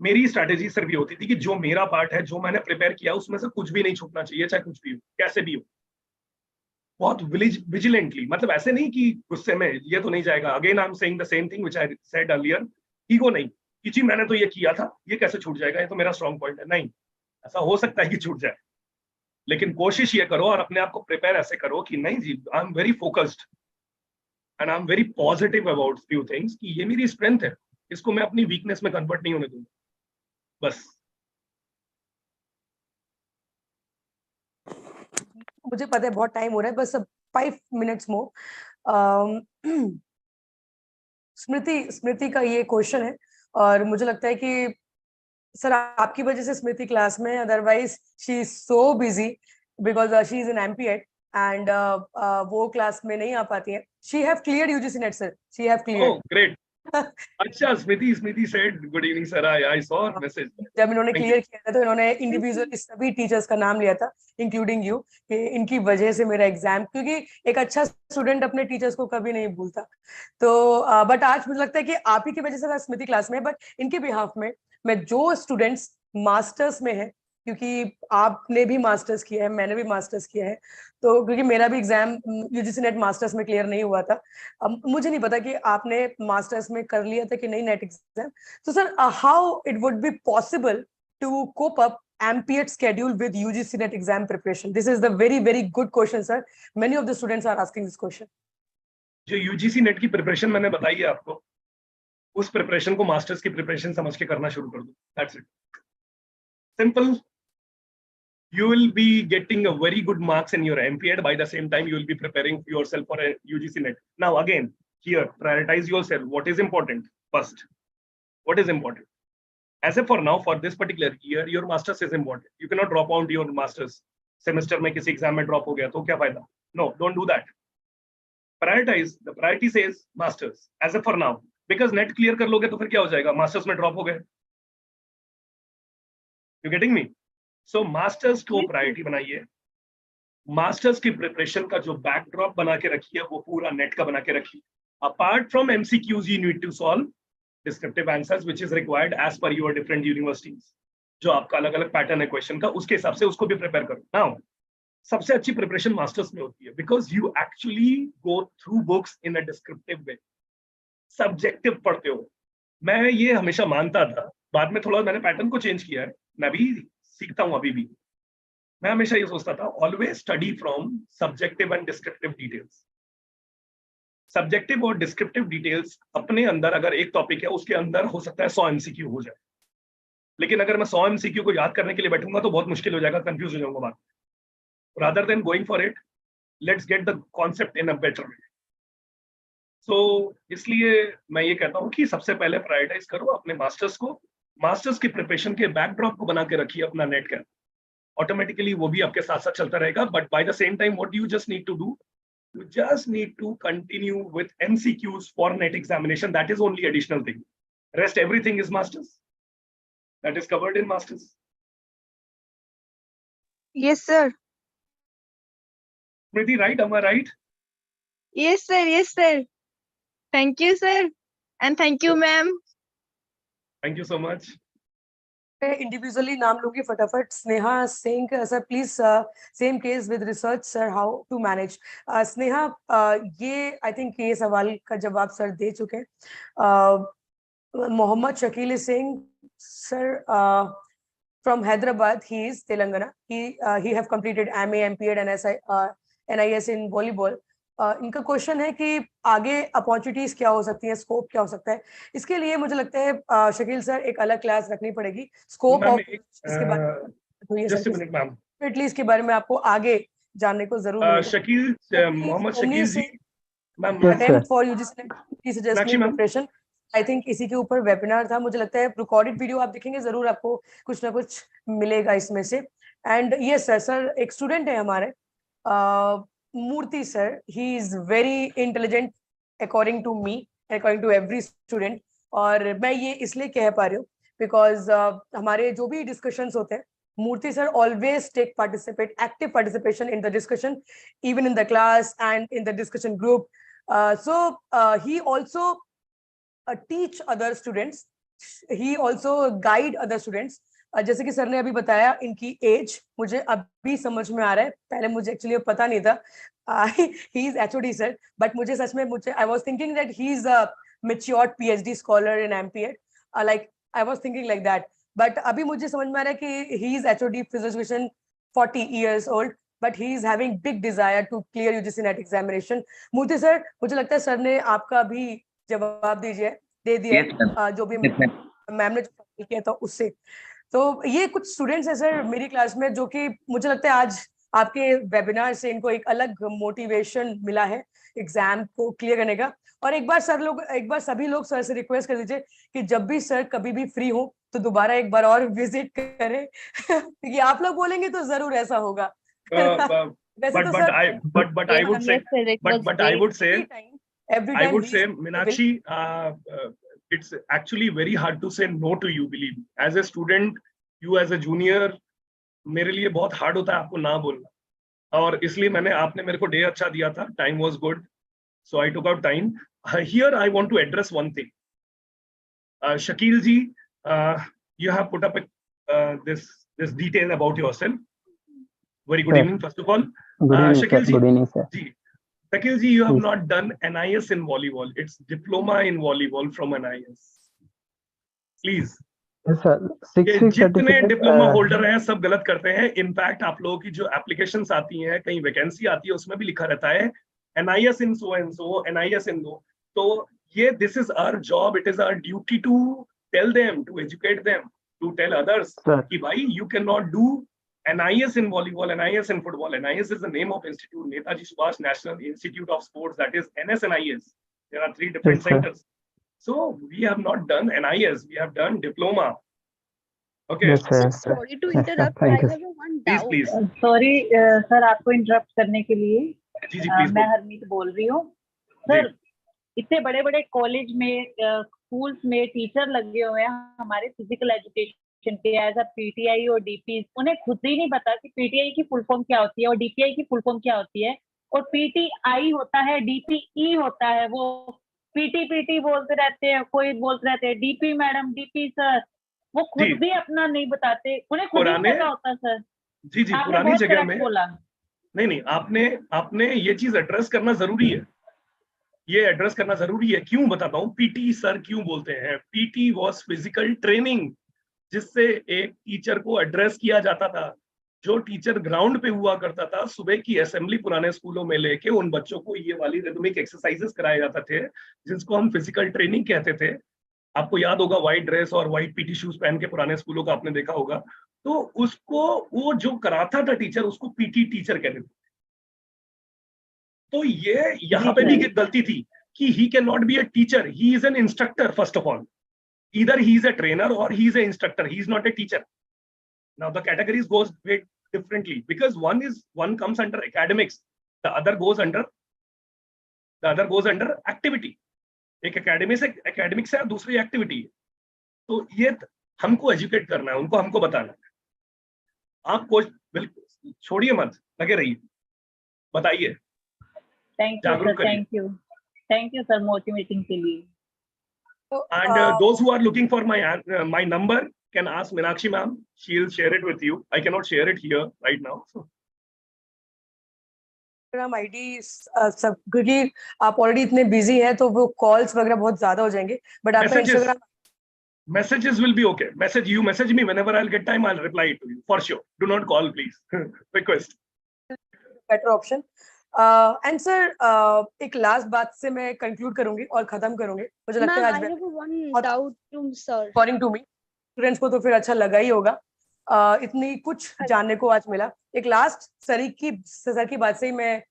मेरी स्ट्रैटेजी सिर्फ ये होती थी कि जो मेरा पार्ट है, जो मैंने प्रिपेयर किया, उसमें से कुछ भी नहीं छूटना चाहिए, चाहे कुछ भी हो, कैसे भी हो. बहुत विजिलेंटली, मतलब ऐसे नहीं कि गुस्से में ये तो नहीं जाएगा. Again I am saying the same thing which I said earlier. Ego नहीं, कि जी मैंने तो ये किया था, ये कैसे छूट जाएगा, ये तो मेरा स्ट्रॉन्ग पॉइंट है। नहीं, ऐसा हो सकता है कि छूट जाए, लेकिन कोशिश ये करो और अपने आप को प्रिपेयर ऐसे करो कि नहीं जी, I am very focused and I am very positive about few things, कि ये मेरी स्ट्रेंथ है, इसको मैं अपनी वीकनेस में कन्वर्ट नहीं होने दूंगा। बस मुझे पता है बहुत टाइम हो रहा है, बस 5 मिनट्स मोर। स्मृति का ये क्वेश्चन है और मुझे लगता है कि सर आपकी वजह से स्मृति क्लास में, otherwise she is so busy because she is in MPEd and वो क्लास में नहीं आ पाती है। She have cleared UGC NET sir, she have cleared. Great. अच्छा, Smriti said good evening sir, I saw message. जब इन्होंने क्लियर किया था तो इन्होंने इंडिविजुअली सभी टीचर्स का नाम लिया था, इंक्लूडिंग यू, कि इनकी वजह से मेरा एग्जाम, क्योंकि एक अच्छा स्टूडेंट अपने टीचर्स को कभी नहीं भूलता। तो बट आज मुझे लगता है कि आप ही की वजह से स्मृति क्लास में, बट इनके बिहाफ में मैं जो स्टूडेंट्स मास्टर्स में है, क्योंकि आपने भी मास्टर्स किया है, मैंने भी मास्टर्स किया है, तो क्योंकि मेरा भी एग्जाम यूजीसी नेट मास्टर्स में क्लियर नहीं हुआ था। अब मुझे नहीं पता कि आपने मास्टर्स में कर लिया था कि नहीं net exam. So sir, how it would be possible to cope up MPET schedule with UGC NET exam preparation? This is the very good question, sir. Many of the students are asking this question. जो UGC net की preparation मैंने बताई है आपको, उस preparation को masters की preparation समझ के करना शुरू कर दो। That's it, simple. You will be getting a very good marks in your MPED. By the same time, you will be preparing yourself for a UGC NET. Now again, here, prioritize yourself. What is important first? What is important? As of for now, for this particular year, your masters is important. You cannot drop out your masters semester में किसी exam में drop हो गया तो क्या फायदा? No, don't do that. Prioritize. The priority says masters. As of for now, because net clear कर लोगे तो फिर क्या हो जाएगा? Masters में drop हो गए. You getting me? So masters को प्रायोरिटी बनाइए, मास्टर्स की प्रिपरेशन का जो बैकड्रॉप बना के रखिए वो पूरा नेट का बना के रखिए। Apart from MCQs you need to solve descriptive answers which is required as per your different universities. जो आपका अलग अलग पैटर्न है क्वेश्चन का, उसके हिसाब से उसको भी प्रिपेयर करो। नाउ सबसे अच्छी प्रिपरेशन मास्टर्स में होती है, because you actually go through books in a descriptive way. Subjective पढ़ते हो, मैं ये हमेशा मानता था, बाद में थोड़ा मैंने पैटर्न को चेंज किया है, मैं भी सीखता हूं अभी भी। मैं हमेशा ये सोचता था, always study from subjective and descriptive details. Subjective और डिस्क्रिप्टिव डिटेल्स अपने अंदर, अगर एक टॉपिक है उसके अंदर हो सकता है 100 एमसीक्यू हो जाए, लेकिन अगर मैं 100 एमसीक्यू को याद करने के लिए बैठूंगा तो बहुत मुश्किल हो जाएगा, कंफ्यूज हो जाऊंगा बात। Rather than going for it, let's get the concept in a better way. So इसलिए मैं ये कहता हूँ कि सबसे पहले प्रायोरिटाइज करो अपने मास्टर्स को, मास्टर्स की प्रिपरेशन के बैकड्रॉप को बना के रखिए अपना नेट का, ऑटोमेटिकली वो भी आपके साथ साथ चलता रहेगा। But by the same time what you just need to do, you just need to continue with MCQs for net examination. That is only additional thing. Rest everything is masters. That is covered in masters. Yes, sir. Smriti, right? Am I right? Yes, sir. Yes, sir. Thank you, sir. And thank you, ma'am. Thank you so much. Individually नाम लूंगी फटाफट। Sneha Singh sir, please same case with research sir, how to manage. Sneha, ये I think ये सवाल का जवाब sir दे चुके हैं। Mohammad Shakeel Singh sir from Hyderabad, he is Telangana, he have completed MA MPED and NIS in volleyball. इनका क्वेश्चन है कि आगे अपॉर्चुनिटीज क्या हो सकती है, स्कोप क्या हो सकता है। इसके लिए मुझे लगता है शकील सर एक अलग क्लास रखनी पड़ेगी, स्कोप ऑफ इसके बारे में, एटलीस्ट के बारे में आपको आगे जानने को जरूर Shakeel, Mohammed Shakeel ji, attempt for UGC preparation, I think इसी के ऊपर वेबिनार था। मुझे लगता है रिकॉर्डेड वीडियो आप देखेंगे जरूर, आपको कुछ ना कुछ मिलेगा इसमें से। एंड यस सर, एक स्टूडेंट है हमारे Murthy sir, he is very intelligent according to me, according to every student. और मैं ये इसलिए कह पा रही हूँ बिकॉज हमारे जो भी डिस्कशंस होते हैं, Murthy sir always take participate, active participation in the discussion, even in the class and in the discussion group. So he also teach other students, he also guide other students. जैसे कि sir ने अभी बताया, इनकी as मुझे अभी समझ में आ रहा है, पहले मुझे एक्चुअली पता नहीं था। He is HOD sir, but मुझे सच में, मुझे I was thinking that he is a matured PhD scholar in MPED। like I was thinking like that. But अभी मुझे समझ में आ रहा है कि he is HOD physics education, 40 years old, but he is having big desire to clear UGC NET examination. Murthy sir, मुझे लगता है सर ने आपका भी जवाब दे दिया जो भी मैम ने जो किया था उससे. तो ये कुछ स्टूडेंट्स हैं सर मेरी क्लास में जो कि मुझे लगता है आज आपके वेबिनार से इनको एक अलग मोटिवेशन मिला है एग्जाम को क्लियर करने का. और एक बार सभी लोग सर से रिक्वेस्ट कर दीजिए कि जब भी सर कभी भी फ्री हो तो दोबारा एक बार और विजिट करें क्योंकि आप लोग बोलेंगे तो जरूर ऐसा होगा. वैसे तो sir I would say Meenakshi, it's actually very hard to say no to you, believe me. As a student, you as a junior, मेरे लिए बहुत हार्ड होता है आपको ना बोलना, और इसलिए आपने मेरे को डे अच्छा दिया था. Time was good, so I took out time. Here I want to address one thing. Shakil ji, you have put up this detail about yourself. Very good evening, first of all. Shakil ji, good evening, sir. Shakil ji, you have not done NIS in volleyball. It's diploma in volleyball from NIS. Please. Yes, sir. जितने diploma holder हैं सब गलत करते हैं. In fact आप लोगों की जो एप्लीकेशंस आती हैं, कहीं वैकेंसी आती है, उसमें भी लिखा रहता है NIS in so and so, NIS in no. तो ये this is our job. It is our duty to tell them, to educate them, to tell others कि भाई you cannot do NIS in volleyball, NIS in football. NIS is the name of institute, Netaji Subhash National Institute of Sports. That is NSNIS. There are 3 different centers. So we have not done NIS. We have done diploma. Okay. Yes, sir. Sorry to interrupt. I Thank you. have one doubt. Please. Sorry sir आपको interrupt करने के लिए. जी please. मैं हरमीत बोल रही हूँ sir. इतने बड़े बड़े कॉलेज में स्कूल्स में टीचर लगे हुए हैं हमारे फिजिकल एजुकेशन के एज अ पीटीआई और डीपी. उन्हें खुद ही नहीं पता कि पीटीआई की फुल फॉर्म क्या होती है और डीपीआई की फुल फॉर्म क्या होती है. और पीटीआई होता है, डीपीई होता है. वो पीटी बोलते रहते हैं, कोई बोलते रहते हैं डीपी मैडम, डीपी सर. वो खुद भी अपना नहीं बताते, उन्हें खुद ही पता होता सर. जी पुरानी जगह में बोला. नहीं आपने ये चीज एड्रेस करना जरूरी है. ये एड्रेस करना जरूरी है. क्यों बताता हूँ. पीटी सर क्यों बोलते हैं. पीटी वाज फिजिकल ट्रेनिंग, जिससे एक टीचर को एड्रेस किया जाता था. जो टीचर ग्राउंड पे हुआ करता था, सुबह की असेंबली पुराने स्कूलों में लेके उन बच्चों को ये वाली रिदमिक एक्सरसाइजेस कराए जाते थे, जिसको हम फिजिकल ट्रेनिंग कहते थे. आपको याद होगा व्हाइट ड्रेस और व्हाइट पीटी शूज पहन के पुराने स्कूलों का आपने देखा होगा. तो उसको वो जो कराता था टीचर, उसको पीटी टीचर कहते थे. तो ये यहाँ पे भी गलती थी कि he can not be a teacher. He is an instructor first of all. Either he is a trainer or he is an instructor. He is not a teacher. Now the categories goes very differently because one comes under academics, the other goes under activity. एक academics है, दूसरी activity. तो ये हमको educate करना है, उनको हमको बताना है. आप कोच बिल्कुल छोड़िए मत, लगे रहिए, बताइए. थैंक यू सर मोटिवेटिंग के लिए. And those who are looking for my number can ask Meenakshi ma'am. She'll share it with you. I cannot share it here right now. Instagram ID सब क्योंकि आप ऑलरेडी इतने busy हैं तो वो calls वगैरह बहुत ज्यादा हो जाएंगे. बट आपका Instagram messages will be okay. You message me whenever I'll get time. I'll reply to you for sure. Do not call, please. Request. Better option. And sir एक लास्ट बात से मैं कंक्लूड करूंगी और खत्म करूंगी. मुझे लगता है आज अकॉर्डिंग टू मी स्टूडेंट्स को तो फिर अच्छा लगा ही होगा. इतनी कुछ जानने को आज मिला. एक लास्ट सर की बात से ही मैं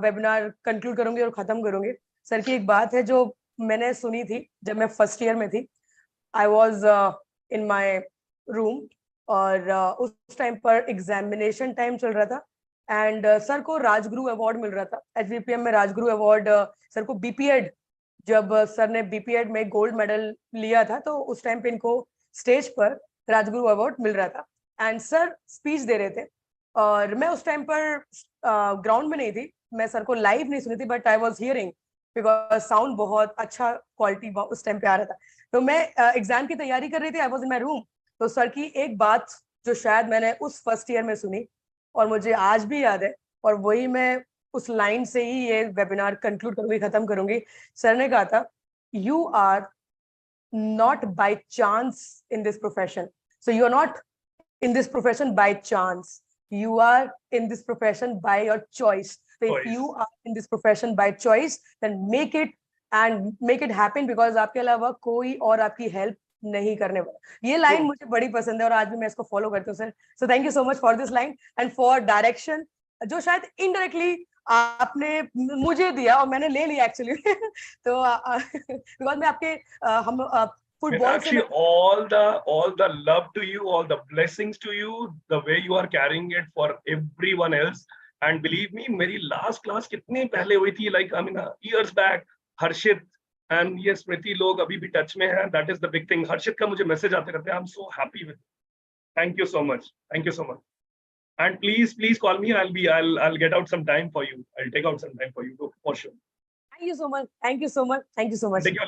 वेबिनार कंक्लूड करूंगी और खत्म करूंगी. सर की एक बात है जो मैंने सुनी थी जब मैं फर्स्ट ईयर में थी. I was in my room और उस टाइम पर एग्जामिनेशन टाइम चल रहा था एंड सर को राजगुरु अवार्ड मिल रहा था. HVPM में राजगुरु अवार्ड सर को बीपीएड, जब सर ने बीपीएड में गोल्ड मेडल लिया था तो उस टाइम पे इनको स्टेज पर राजगुरु अवार्ड मिल रहा था एंड सर स्पीच दे रहे थे. और मैं उस टाइम पर ग्राउंड में नहीं थी, मैं सर को लाइव नहीं सुनी थी, but I was hearing because sound बहुत अच्छा क्वालिटी उस टाइम पे आ रहा था. तो मैं एग्जाम की तैयारी कर रही थी. I was in my room. तो सर की एक बात जो शायद मैंने उस फर्स्ट ईयर में सुनी और मुझे आज भी याद है, और वही मैं उस लाइन से ही ये वेबिनार कंक्लूड करूंगी, खत्म करूंगी. सर ने कहा था, you are not by chance in this profession. So you are not in this profession by chance. You are in this profession by your choice. So if Choice. you are in this profession by choice, then make it and make it happen, because आपके अलावा कोई और आपकी help नहीं करने वाला. ये line मुझे बड़ी पसंद है और आज भी मैं इसको फॉलो करती हूँ sir. So thank you so much for this line and for direction, जो शायद इनडायरेक्टली आपने मुझे दिया और मैंने ले लिया एक्चुअली. तो बिकॉज मैं आपके हम फुटबॉल से Actually, all the love to you, all the blessings to you, the way you are carrying it for everyone else. And believe me, मेरी last class कितने पहले हुई थी, like I mean years back. Harshit and yes, Smriti लोग अभी भी touch में हैं. That is the big thing. हर्षित का मुझे मैसेज आते रहते हैं. I'm so happy with it. Thank you so much. Thank you so much. And please call me. I'll get out some time for you. I'll take out some time for you for sure. Thank you so much. Thank you so much. Thank you so much. Take your